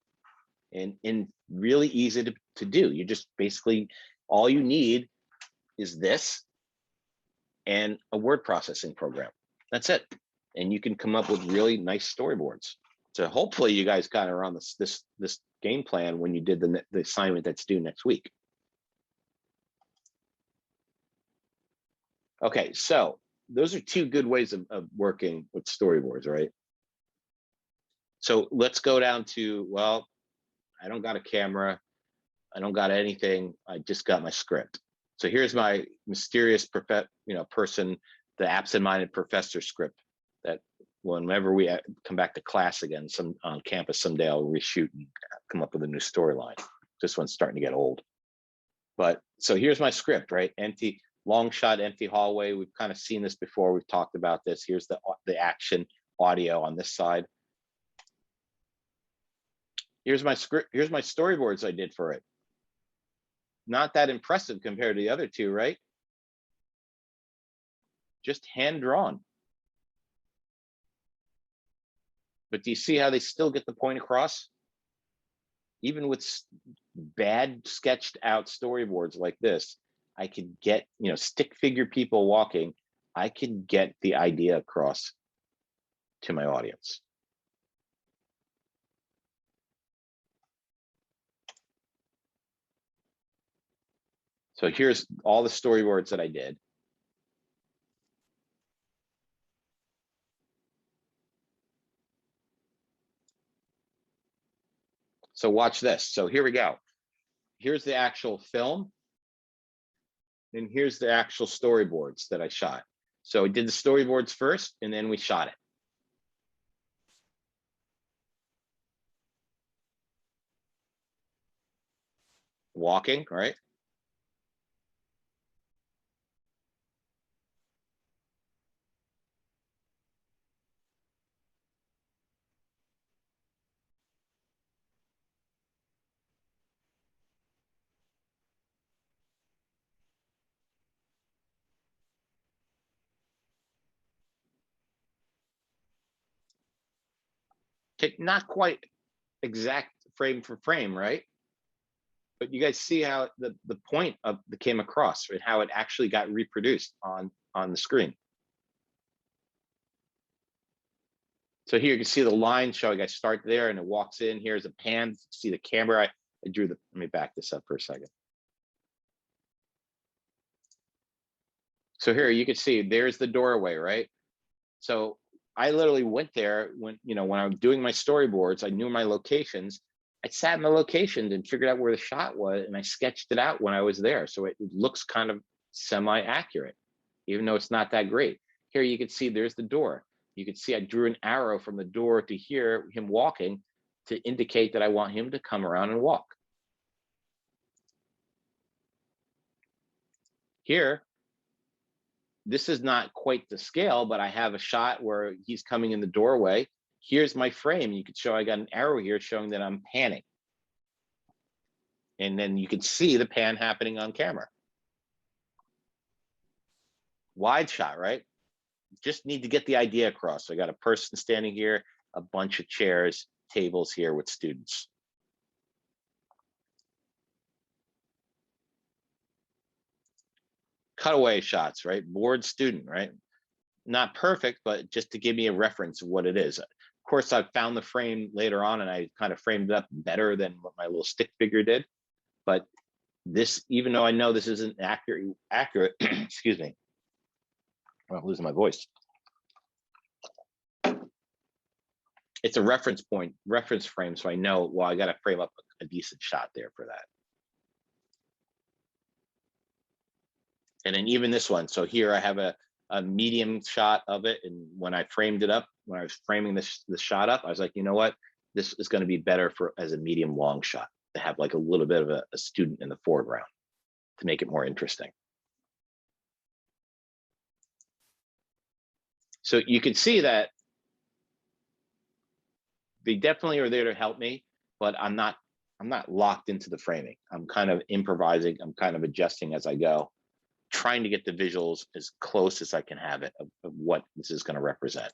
and really easy to do. You just basically, all you need is this and a word processing program. That's it. And you can come up with really nice storyboards. So hopefully you guys kind of are on this game plan when you did the assignment that's due next week. Okay, so those are two good ways of working with storyboards, right? So let's go down to, well, I don't got a camera. I don't got anything. I just got my script. So here's my mysterious person the absent-minded professor script that whenever we come back to class again, some on campus someday, I'll reshoot and come up with a new storyline. This one's starting to get old. But so here's my script, right? Empty, long shot, empty hallway. We've kind of seen this before. We've talked about this. Here's the action audio on this side. Here's my script. Here's my storyboards I did for it. Not that impressive compared to the other two, right? Just hand drawn. But do you see how they still get the point across? Even with bad sketched out storyboards like this, I could get, you know, stick figure people walking. I could get the idea across to my audience. So here's all the storyboards that I did. So watch this. So here we go. Here's the actual film. And here's the actual storyboards that I shot. So I did the storyboards first, and then we shot it. Walking, right? Not quite exact frame for frame, right? But you guys see how the point of the came across and how it actually got reproduced on the screen. So here you can see the line showing I start there and it walks in. Here's a pan. See the camera. I drew the, let me back this up for a second. So here you can see there's the doorway, right? So I literally went there when, you know, when I was doing my storyboards, I knew my locations. I sat in the locations and figured out where the shot was, and I sketched it out when I was there. So it looks kind of semi-accurate, even though it's not that great. Here you can see there's the door. You can see I drew an arrow from the door to here, him walking, to indicate that I want him to come around and walk. Here, this is not quite the scale, but I have a shot where he's coming in the doorway. Here's my frame. You could show I got an arrow here showing that I'm panning. And then you can see the pan happening on camera. Wide shot, right? Just need to get the idea across. So I got a person standing here, a bunch of chairs, tables here with students. Cutaway shots, right? Bored student, right? Not perfect, but just to give me a reference of what it is. Of course, I found the frame later on and I kind of framed it up better than what my little stick figure did. But this, even though I know this isn't accurate, excuse me, I'm losing my voice. It's a reference point, reference frame. So I know, well, I got to frame up a decent shot there for that. And then even this one. So here I have a medium shot of it. And when I framed it up, when I was framing this shot up, I was like, you know what? This is going to be better for as a medium long shot to have like a little bit of a student in the foreground to make it more interesting. So you can see that they definitely are there to help me, but I'm not locked into the framing. I'm kind of improvising. I'm kind of adjusting as I go, trying to get the visuals as close as I can have it of what this is going to represent.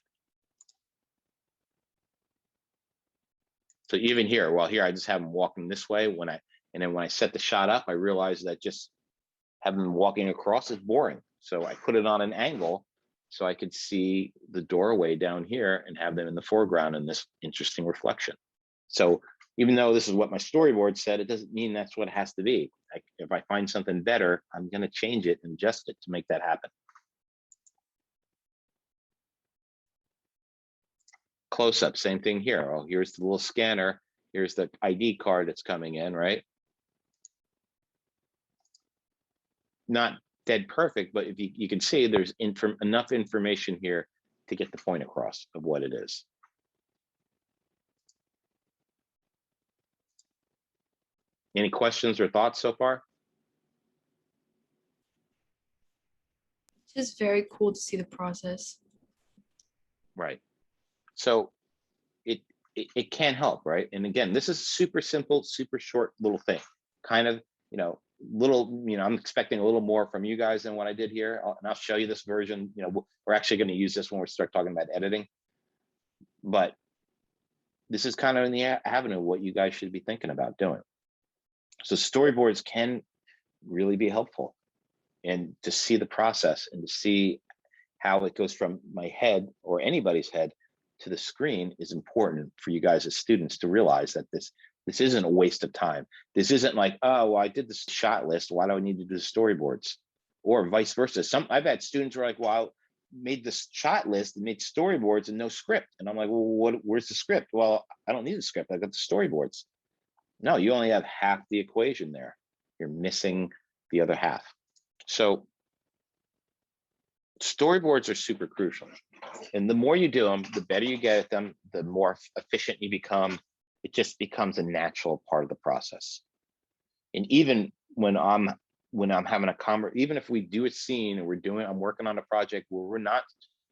So even here, well, here I just have them walking this way. And then when I set the shot up, I realized that just having them walking across is boring. So I put it on an angle so I could see the doorway down here and have them in the foreground in this interesting reflection. So even though this is what my storyboard said, it doesn't mean that's what it has to be. If I find something better, I'm going to change it and adjust it to make that happen. Close up, same thing here. Oh, here's the little scanner. Here's the ID card that's coming in, right? Not dead perfect, but if you can see there's enough information here to get the point across of what it is. Any questions or thoughts so far?
It's just very cool to see the process.
Right. So it can help, right? And again, this is super simple, super short little thing. Kind of, little, I'm expecting a little more from you guys than what I did here. And I'll show you this version. We're actually going to use this when we start talking about editing. But this is kind of in the avenue of what you guys should be thinking about doing. So storyboards can really be helpful, and to see the process and to see how it goes from my head or anybody's head to the screen is important for you guys as students to realize that this isn't a waste of time. This isn't like, oh, well, I did the shot list, why do I need to do the storyboards? Or vice versa. I've had students who are like, well, I made this shot list and made storyboards and no script. And I'm like, well, where's the script? Well, I don't need a script, I got the storyboards. No, you only have half the equation there. You're missing the other half. So storyboards are super crucial. And the more you do them, the better you get at them, the more efficient you become. It just becomes a natural part of the process. And even when I'm having a conversation, even if we do a scene and I'm working on a project where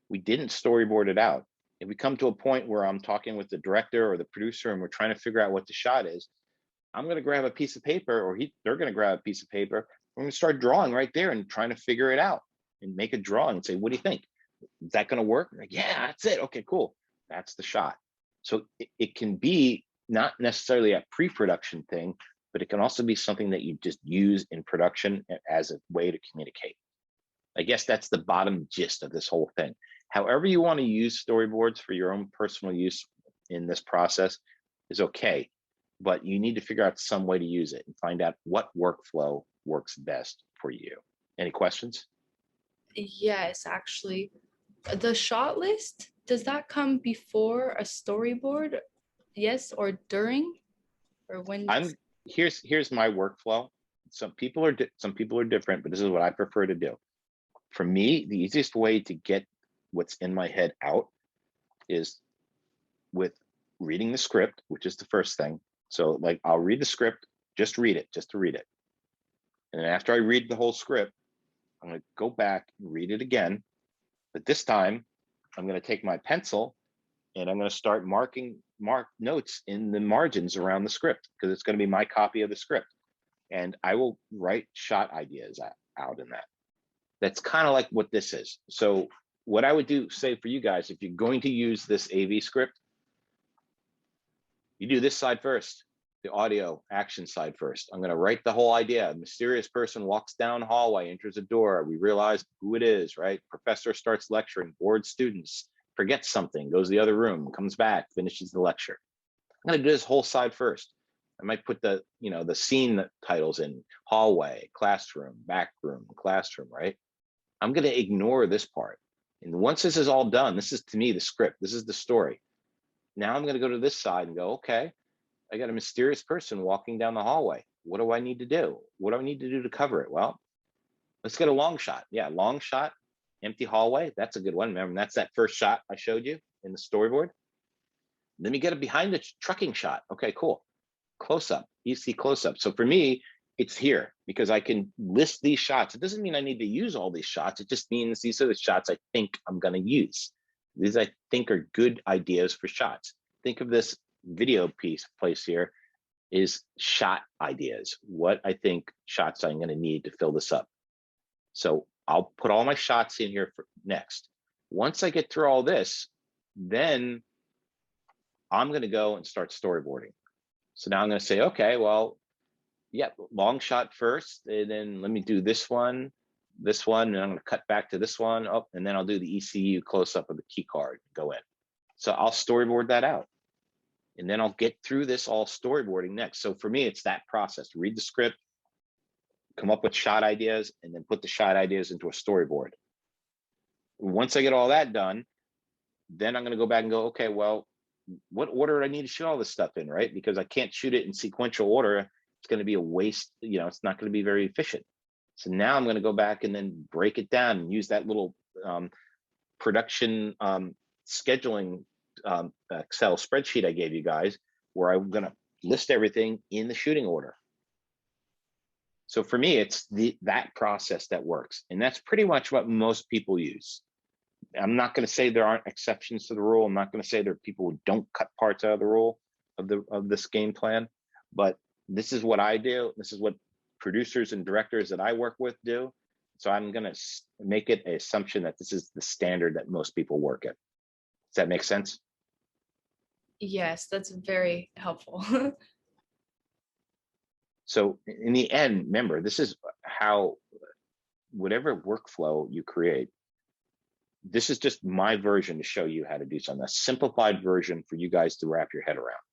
we didn't storyboard it out. If we come to a point where I'm talking with the director or the producer and we're trying to figure out what the shot is, I'm going to grab a piece of paper, or they're going to grab a piece of paper. We're going to start drawing right there and trying to figure it out and make a drawing and say, what do you think? Is that going to work? Like, yeah, that's it. Okay, cool. That's the shot. So it can be not necessarily a pre-production thing, but it can also be something that you just use in production as a way to communicate. I guess that's the bottom gist of this whole thing. However you want to use storyboards for your own personal use in this process is okay, but you need to figure out some way to use it and find out what workflow works best for you. Any questions?
Yes, actually. The shot list, does that come before a storyboard? Yes, or during? Or when?
Here's my workflow. Some people are different, but this is what I prefer to do. For me, the easiest way to get what's in my head out is with reading the script, which is the first thing. So like, I'll read the script, just to read it. And after I read the whole script, I'm going to go back and read it again. But this time I'm going to take my pencil and I'm going to start mark notes in the margins around the script, because it's going to be my copy of the script. And I will write shot ideas out in that. That's kind of like what this is. So what I would say for you guys, if you're going to use this AV script, you do this side first, the audio action side first. I'm going to write the whole idea. A mysterious person walks down hallway, enters a door. We realize who it is, right? Professor starts lecturing, bored students, forgets something, goes to the other room, comes back, finishes the lecture. I'm going to do this whole side first. I might put the scene titles in: hallway, classroom, back room, classroom, right? I'm going to ignore this part. And once this is all done, this is, to me, the script. This is the story. Now I'm going to go to this side and go, okay, I got a mysterious person walking down the hallway. What do I need to do? What do I need to do to cover it? Well, let's get a long shot. Yeah, long shot, empty hallway. That's a good one. Remember, that's that first shot I showed you in the storyboard. Then you get a behind the trucking shot. Okay, cool. Close up, you see close up. So for me, it's here because I can list these shots. It doesn't mean I need to use all these shots. It just means these are the shots I think I'm going to use. These I think are good ideas for shots. Think of this video place here is shot ideas. What I think shots I'm going to need to fill this up. So I'll put all my shots in here for next. Once I get through all this, then I'm going to go and start storyboarding. So now I'm going to say, okay, well, yeah, long shot first, and then let me do this one, and I'm going to cut back to this one, and then I'll do the ECU close up of the key card, go in. So I'll storyboard that out. And then I'll get through this all storyboarding next. So for me, it's that process: read the script, come up with shot ideas, and then put the shot ideas into a storyboard. Once I get all that done, then I'm going to go back and go, okay, well, what order do I need to shoot all this stuff in, right? Because I can't shoot it in sequential order. It's going to be a waste. It's not going to be very efficient. So now I'm going to go back and then break it down and use that little production scheduling Excel spreadsheet I gave you guys, where I'm going to list everything in the shooting order. So for me, it's that process that works. And that's pretty much what most people use. I'm not going to say there aren't exceptions to the rule. I'm not going to say there are people who don't cut parts out of the rule of this game plan, but this is what I do. This is what producers and directors that I work with do. So I'm going to make it an assumption that this is the standard that most people work at. Does that make sense?
Yes, that's very helpful.
So in the end, remember, this is how, whatever workflow you create, this is just my version to show you how to do something, a simplified version for you guys to wrap your head around.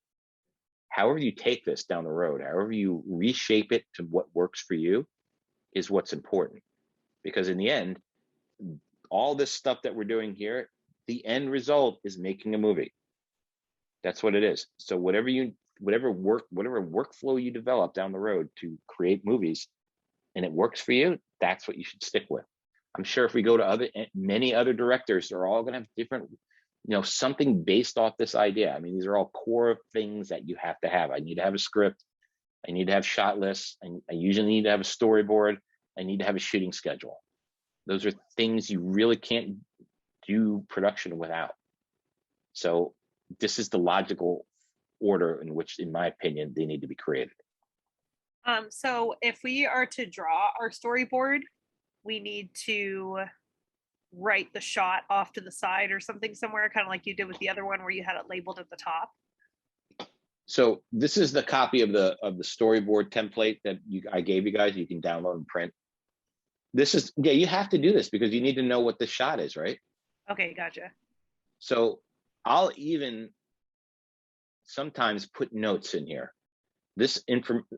However you take this down the road, however you reshape it to what works for you is what's important. Because in the end, all this stuff that we're doing here, the end result is making a movie. That's what it is. So whatever workflow you develop down the road to create movies and it works for you, that's what you should stick with. I'm sure if we go to many other directors, they're all going to have different, something based off this idea. I mean, these are all core things that you have to have. I need to have a script. I need to have shot lists. I usually need to have a storyboard. I need to have a shooting schedule. Those are things you really can't do production without. So this is the logical order in which, in my opinion, they need to be created.
So if we are to draw our storyboard, we need to write the shot off to the side or something somewhere, kind of like you did with the other one where you had it labeled at the top.
So this is the copy of the storyboard template that I gave you guys. You can download and print. This is, you have to do this because you need to know what the shot is, right?
Okay, gotcha.
So I'll even sometimes put notes in here. This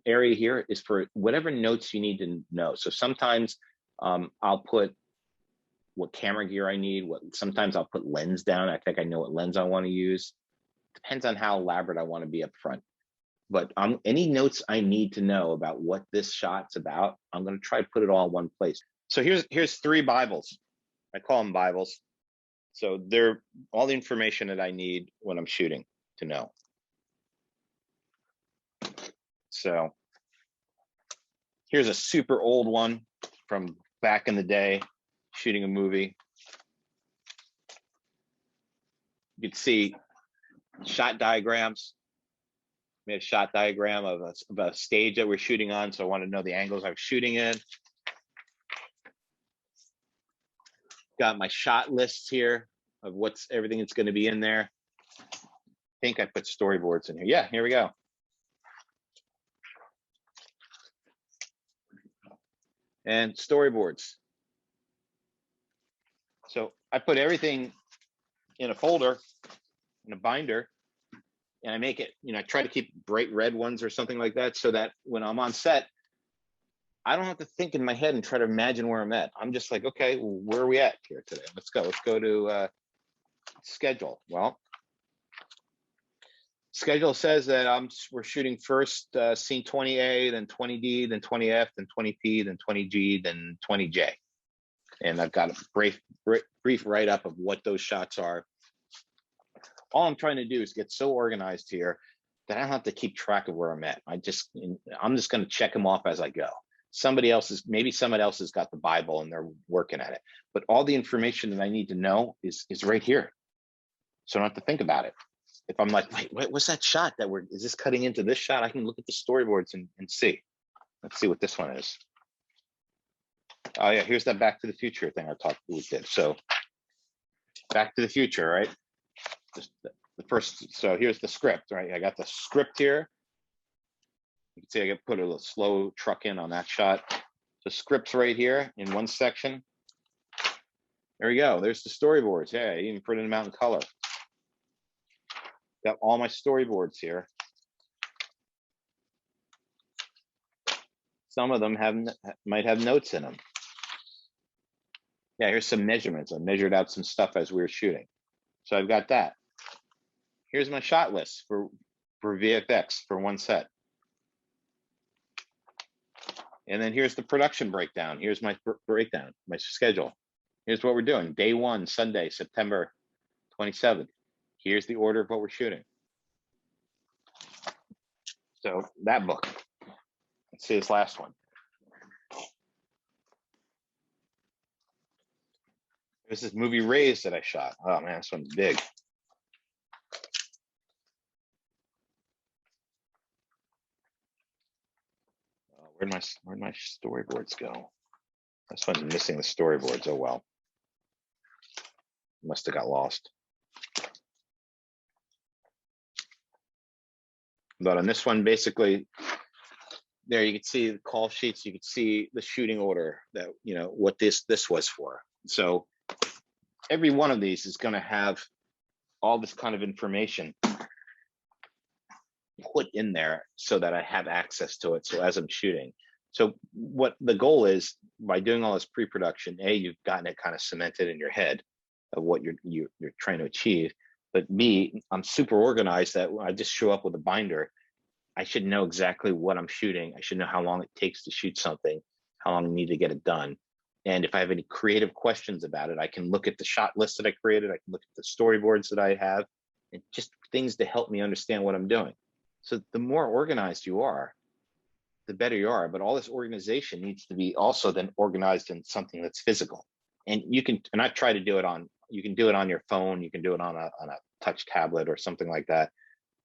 area here is for whatever notes you need to know. So sometimes I'll put what camera gear I need. Sometimes I'll put lens down. I think I know what lens I want to use. Depends on how elaborate I want to be up front. But any notes I need to know about what this shot's about, I'm going to try to put it all in one place. So here's 3 Bibles. I call them Bibles. So they're all the information that I need when I'm shooting to know. So here's a super old one from back in the day, shooting a movie. You can see shot diagrams. Made a shot diagram of a stage that we're shooting on, so I want to know the angles I'm shooting in. Got my shot lists here of everything that's going to be in there. I think I put storyboards in here. Yeah, here we go. And storyboards. So I put everything in a folder, in a binder, and I make it, I try to keep bright red ones or something like that so that when I'm on set, I don't have to think in my head and try to imagine where I'm at. I'm just like, okay, well, where are we at here today? Let's go. Let's go to schedule. Well, schedule says that we're shooting first scene 20A, then 20D, then 20F, then 20P, then 20G, then 20J. And I've got a brief write-up of what those shots are. All I'm trying to do is get so organized here that I don't have to keep track of where I'm at. I'm just going to check them off as I go. Maybe someone else has got the Bible and they're working at it. But all the information that I need to know is right here. So I don't have to think about it. If I'm like, wait, what's that shot is this cutting into this shot? I can look at the storyboards and see. Let's see what this one is. Oh yeah, here's that Back to the Future thing we did. So Back to the Future, right? So here's the script, right? I got the script here. You can see I got put a little slow truck in on that shot. The script's right here in one section. There we go. There's the storyboards. Yeah, I even printed them out in color. Got all my storyboards here. Some of them might have notes in them. Yeah, here's some measurements. I measured out some stuff as we were shooting. So I've got that. Here's my shot list for VFX for one set. And then here's the production breakdown. Here's my breakdown, my schedule. Here's what we're doing. Day 1, Sunday, September 27th. Here's the order of what we're shooting. So that book. Let's see this last one. This is movie Raised that I shot. Oh man, this one's big. Where'd my storyboards go? This one's missing the storyboards. Oh well. Must have got lost. But on this one, basically, there you can see the call sheets. You can see the shooting order that, you know, what this was for. So every one of these is going to have all this kind of information put in there so that I have access to it. So as I'm shooting. So what the goal is by doing all this pre-production, you've gotten it kind of cemented in your head of what you're trying to achieve. But me, I'm super organized that when I just show up with a binder, I should know exactly what I'm shooting. I should know how long it takes to shoot something, how long I need to get it done. And if I have any creative questions about it, I can look at the shot list that I created. I can look at the storyboards that I have, and just things to help me understand what I'm doing. So the more organized you are, the better you are. But all this organization needs to be also then organized in something that's physical. And you can, and I try to do it on, you can do it on your phone, you can do it on a touch tablet or something like that.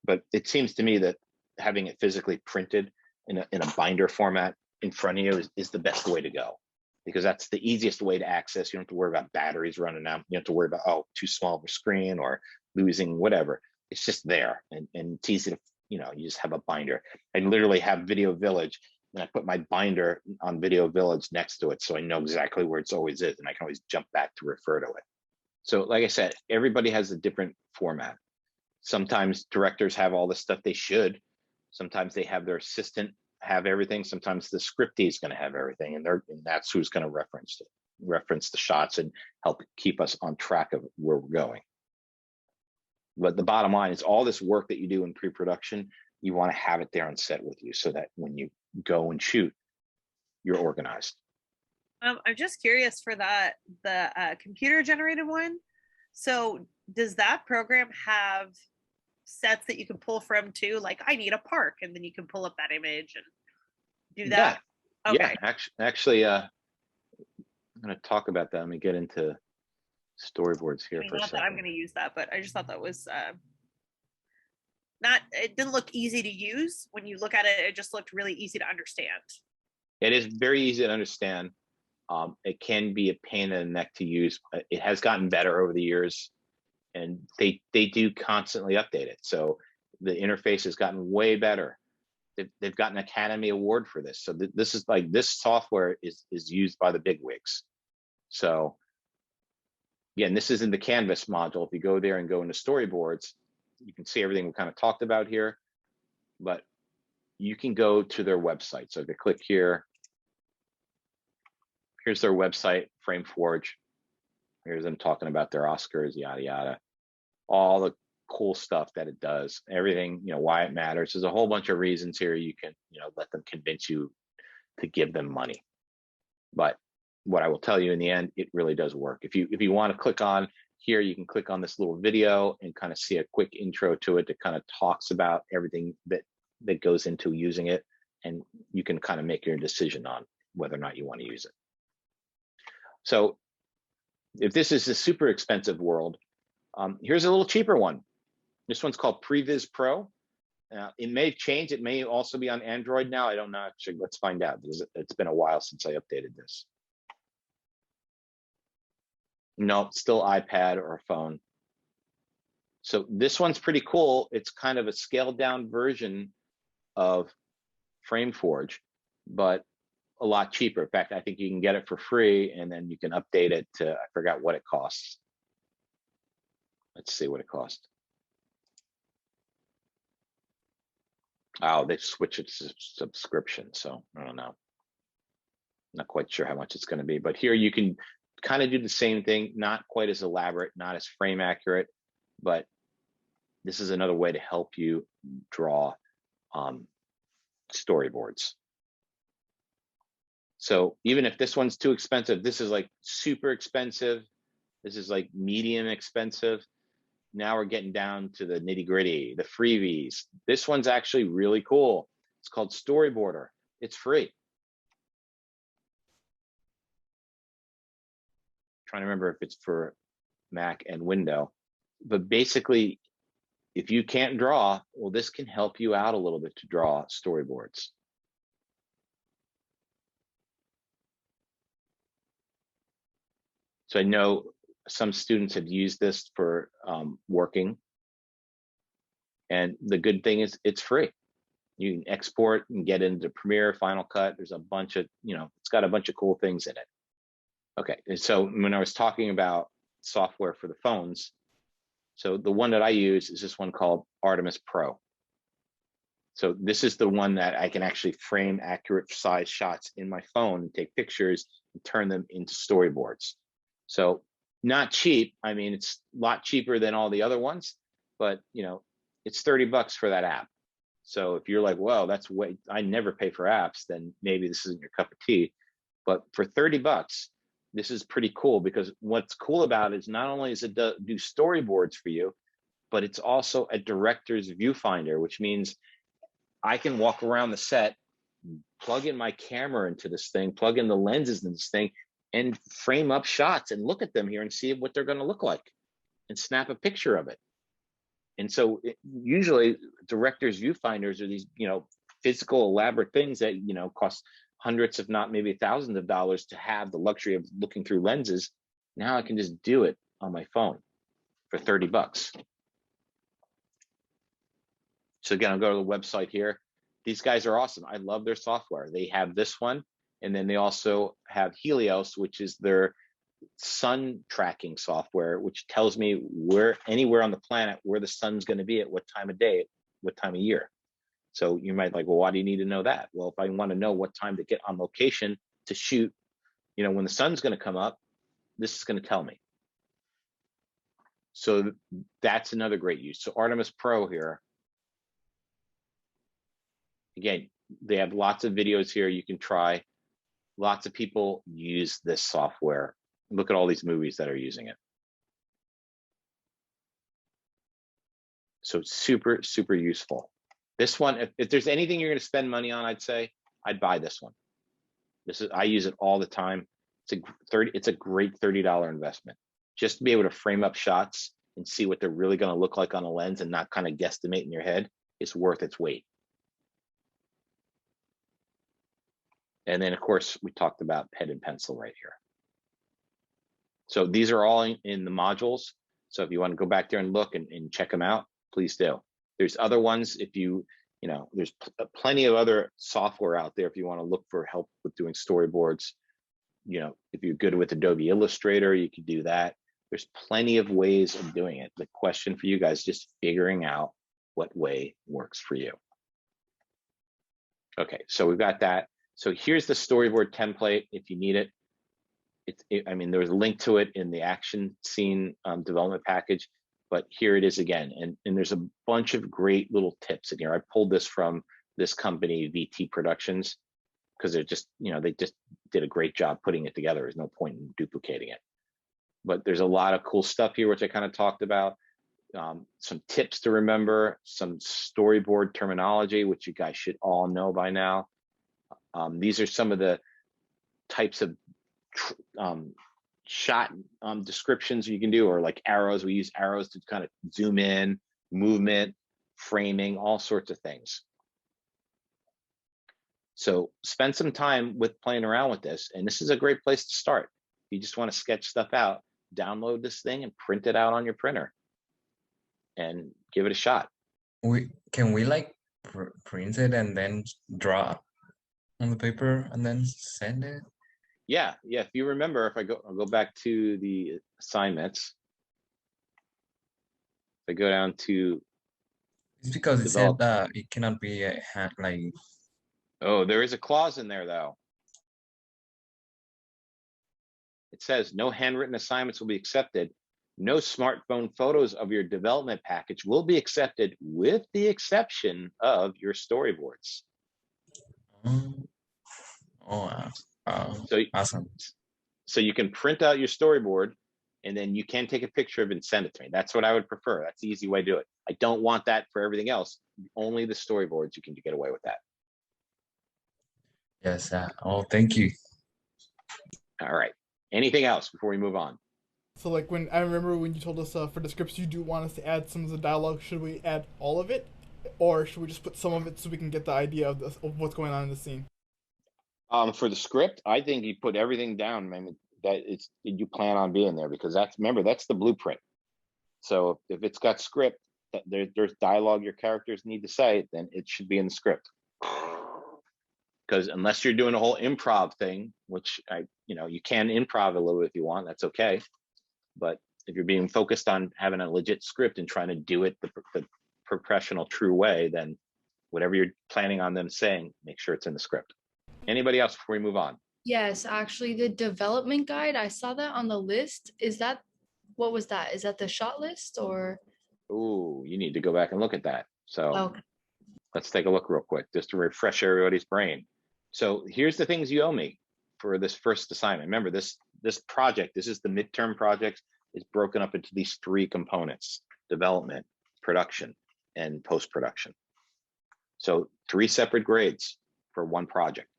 But it seems to me that having it physically printed in a binder format in front of you is the best way to go, because that's the easiest way to access. You don't have to worry about batteries running out. You don't have to worry about, oh, too small of a screen or losing whatever. It's just there, and it's easy to, you know, you just have a binder. I literally have Video Village, and I put my binder on Video Village next to it, so I know exactly where it's always is, and I can always jump back to refer to it. So like I said, everybody has a different format. Sometimes directors have all the stuff they should. Sometimes they have their assistant have everything. Sometimes the scriptee is going to have everything, and that's who's going to reference the shots and help keep us on track of where we're going. But the bottom line is all this work that you do in pre-production, you want to have it there on set with you so that when you go and shoot, you're organized.
I'm just curious for the computer generated one. So does that program have sets that you can pull from too? Like, I need a park, and then you can pull up that image and do that.
Yeah,
okay.
Yeah. Actually, I'm going to talk about that. Let me get into storyboards here for a
Not
second.
that I'm going to use that, but I just thought that was it didn't look easy to use. When you look at it, it just looked really easy to understand.
It is very easy to understand. It can be a pain in the neck to use. It has gotten better over the years, and they do constantly update it. So the interface has gotten way better. They've gotten an Academy Award for this. So this is like, this software is used by the bigwigs. So again, this is in the Canvas module. If you go there and go into storyboards, you can see everything we kind of talked about here, but you can go to their website. So if you click here, here's their website, FrameForge. Here's them talking about their Oscars, yada, yada. All the cool stuff that it does, everything, you know, why it matters. There's a whole bunch of reasons here. You can, you know, let them convince you to give them money. But what I will tell you in the end, it really does work. If you want to click on here, you can click on this little video and kind of see a quick intro to it that kind of talks about everything that goes into using it. And you can kind of make your decision on whether or not you want to use it. So if this is a super expensive world, here's a little cheaper one. This one's called Previs Pro. It may change. It may also be on Android now. I don't know. Actually, let's find out, because it's been a while since I updated this. No, still iPad or phone. So this one's pretty cool. It's kind of a scaled down version of FrameForge, but a lot cheaper. In fact, I think you can get it for free, and then you can update it to, I forgot what it costs. Let's see what it costs. Oh, they switched it to subscription, so I don't know. Not quite sure how much it's going to be, but here you can kind of do the same thing, not quite as elaborate, not as frame accurate, but this is another way to help you draw storyboards. So even if this one's too expensive, this is like super expensive. This is like medium expensive. Now we're getting down to the nitty gritty, the freebies. This one's actually really cool. It's called Storyboarder. It's free. Trying to remember if it's for Mac and Windows, but basically, if you can't draw, well, this can help you out a little bit to draw storyboards. So I know some students have used this for working. And the good thing is it's free. You can export and get into Premiere, Final Cut. There's a bunch of, it's got a bunch of cool things in it. Okay, and so when I was talking about software for the phones, so the one that I use is this one called Artemis Pro. So this is the one that I can actually frame accurate size shots in my phone and take pictures and turn them into storyboards. So not cheap. I mean, it's a lot cheaper than all the other ones, but it's $30 for that app. So if you're like, well, that's way, I never pay for apps, then maybe this isn't your cup of tea. But for $30, this is pretty cool, because what's cool about it is not only does it do storyboards for you, but it's also a director's viewfinder, which means I can walk around the set, plug in my camera into this thing, plug in the lenses in this thing, and frame up shots and look at them here and see what they're going to look like and snap a picture of it. And so usually directors' viewfinders are these, physical elaborate things that, cost hundreds, if not maybe thousands of dollars to have the luxury of looking through lenses. Now I can just do it on my phone for $30. So again, I'll go to the website here. These guys are awesome. I love their software. They have this one, and then they also have Helios, which is their sun tracking software, which tells me where anywhere on the planet where the sun's going to be at what time of day, what time of year. So you might like, well, why do you need to know that? Well, if I want to know what time to get on location to shoot, when the sun's going to come up, this is going to tell me. So that's another great use. So Artemis Pro here. Again, they have lots of videos here you can try. Lots of people use this software. Look at all these movies that are using it. So super, super useful. This one, if there's anything you're going to spend money on, I'd say I'd buy this one. I use it all the time. It's a great $30 investment just to be able to frame up shots and see what they're really going to look like on a lens and not kind of guesstimate in your head. It's worth its weight. And then, of course, we talked about pen and pencil right here. So these are all in the modules. So if you want to go back there and look and check them out, please do. There's other ones if there's plenty of other software out there if you want to look for help with doing storyboards. If you're good with Adobe Illustrator, you could do that. There's plenty of ways of doing it. The question for you guys is just figuring out what way works for you. Okay, so we've got that. So here's the storyboard template if you need it. There's a link to it in the action scene development package, but here it is again. And there's a bunch of great little tips in here. I pulled this from this company, VT Productions, because they're just, they just did a great job putting it together. There's no point in duplicating it. But there's a lot of cool stuff here, which I kind of talked about. Some tips to remember, some storyboard terminology, which you guys should all know by now. These are some of the types of shot descriptions you can do, or like arrows. We use arrows to kind of zoom in, movement, framing, all sorts of things. So spend some time with playing around with this, and this is a great place to start. If you just want to sketch stuff out, download this thing and print it out on your printer and give it a shot.
Can we like print it and then draw on the paper and then send it?
Yeah. If you remember, I'll go back to the assignments. If I go down to,
It's because it said that it cannot be a hand like.
Oh, there is a clause in there though. It says no handwritten assignments will be accepted. No smartphone photos of your development package will be accepted, with the exception of your storyboards.
Oh, wow. Oh,
So,
awesome.
so you can print out your storyboard and then you can take a picture of it and send it to me. That's what I would prefer. That's the easy way to do it. I don't want that for everything else. Only the storyboards, you can get away with that.
Yes. Oh, thank you.
All right. Anything else before we move on?
So like when I remember when you told us for the scripts you do want us to add some of the dialogue, should we add all of it, or should we just put some of it so we can get the idea of what's going on in the scene?
For the script, I think you put everything down, man, that it's you plan on being there, because remember, that's the blueprint. So if it's got script, there's dialogue your characters need to say, then it should be in the script. Because unless you're doing a whole improv thing, which you can improv a little bit if you want, that's okay. But if you're being focused on having a legit script and trying to do it the professional, true way, then whatever you're planning on them saying, make sure it's in the script. Anybody else before we move on?
Yes, actually, the development guide, I saw that on the list. What was that? Is that the shot list or?
Ooh, you need to go back and look at that. So
Okay.
let's take a look real quick, just to refresh everybody's brain. So here's the things you owe me for this first assignment. Remember, this project, this is the midterm project, is broken up into these 3 components: development, production, and post-production. So 3 separate grades for one project.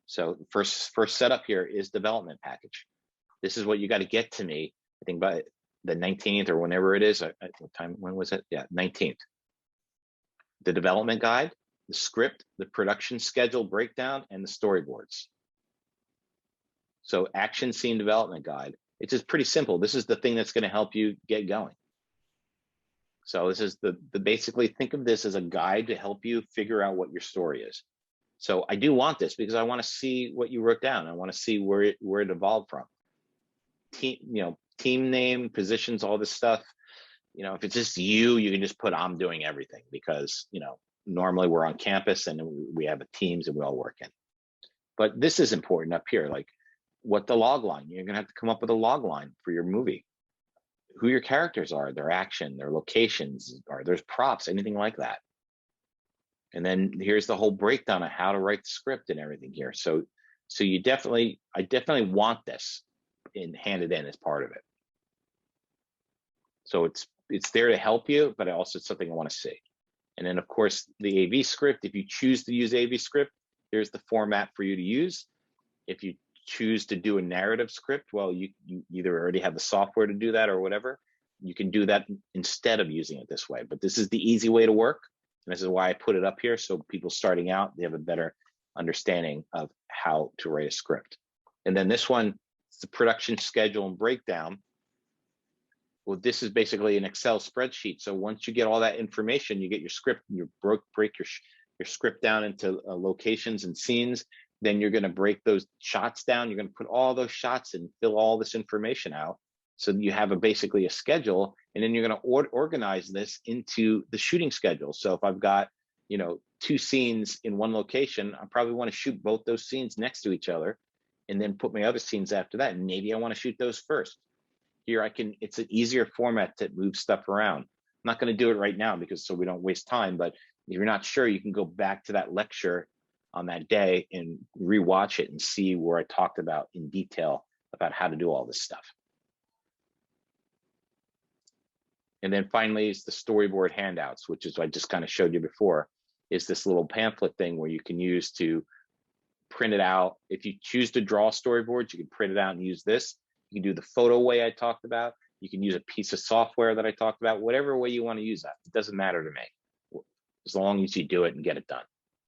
So first setup here is development package. This is what you got to get to me, I think by the 19th or whenever it is. When was it? Yeah, 19th. The development guide, the script, the production schedule breakdown, and the storyboards. So action scene development guide. It's just pretty simple. This is the thing that's going to help you get going. So this is the basically, think of this as a guide to help you figure out what your story is. So I do want this because I want to see what you wrote down. I want to see where it evolved from. Team name, positions, all this stuff. If it's just you can just put I'm doing everything, because normally we're on campus and we have teams and we all work in. But this is important up here, like what the log line. You're gonna have to come up with a log line for your movie. Who your characters are, their action, their locations, or there's props, anything like that. And then here's the whole breakdown of how to write the script and everything here. So I definitely want this handed in as part of it. So it's there to help you, but also it's something I want to see. And then of course the AV script, if you choose to use AV script, here's the format for you to use. If you choose to do a narrative script, well, you either already have the software to do that or whatever, you can do that instead of using it this way. But this is the easy way to work. And this is why I put it up here, so people starting out, they have a better understanding of how to write a script. And then this one, it's the production schedule and breakdown. Well, this is basically an Excel spreadsheet. So once you get all that information, you get your script, and you break your script down into locations and scenes. Then you're going to break those shots down. You're going to put all those shots and fill all this information out. So you have basically a schedule, and then you're going to organize this into the shooting schedule. So if I've got, 2 scenes in one location, I probably want to shoot both those scenes next to each other and then put my other scenes after that. And maybe I want to shoot those first. Here it's an easier format to move stuff around. I'm not going to do it right now so we don't waste time, but if you're not sure, you can go back to that lecture on that day and rewatch it and see where I talked about in detail about how to do all this stuff. And then finally is the storyboard handouts, which is what I just kind of showed you before, is this little pamphlet thing where you can use to print it out. If you choose to draw storyboards, you can print it out and use this. You can do the photo way I talked about. You can use a piece of software that I talked about, whatever way you want to use that. It doesn't matter to me, as long as you do it and get it done.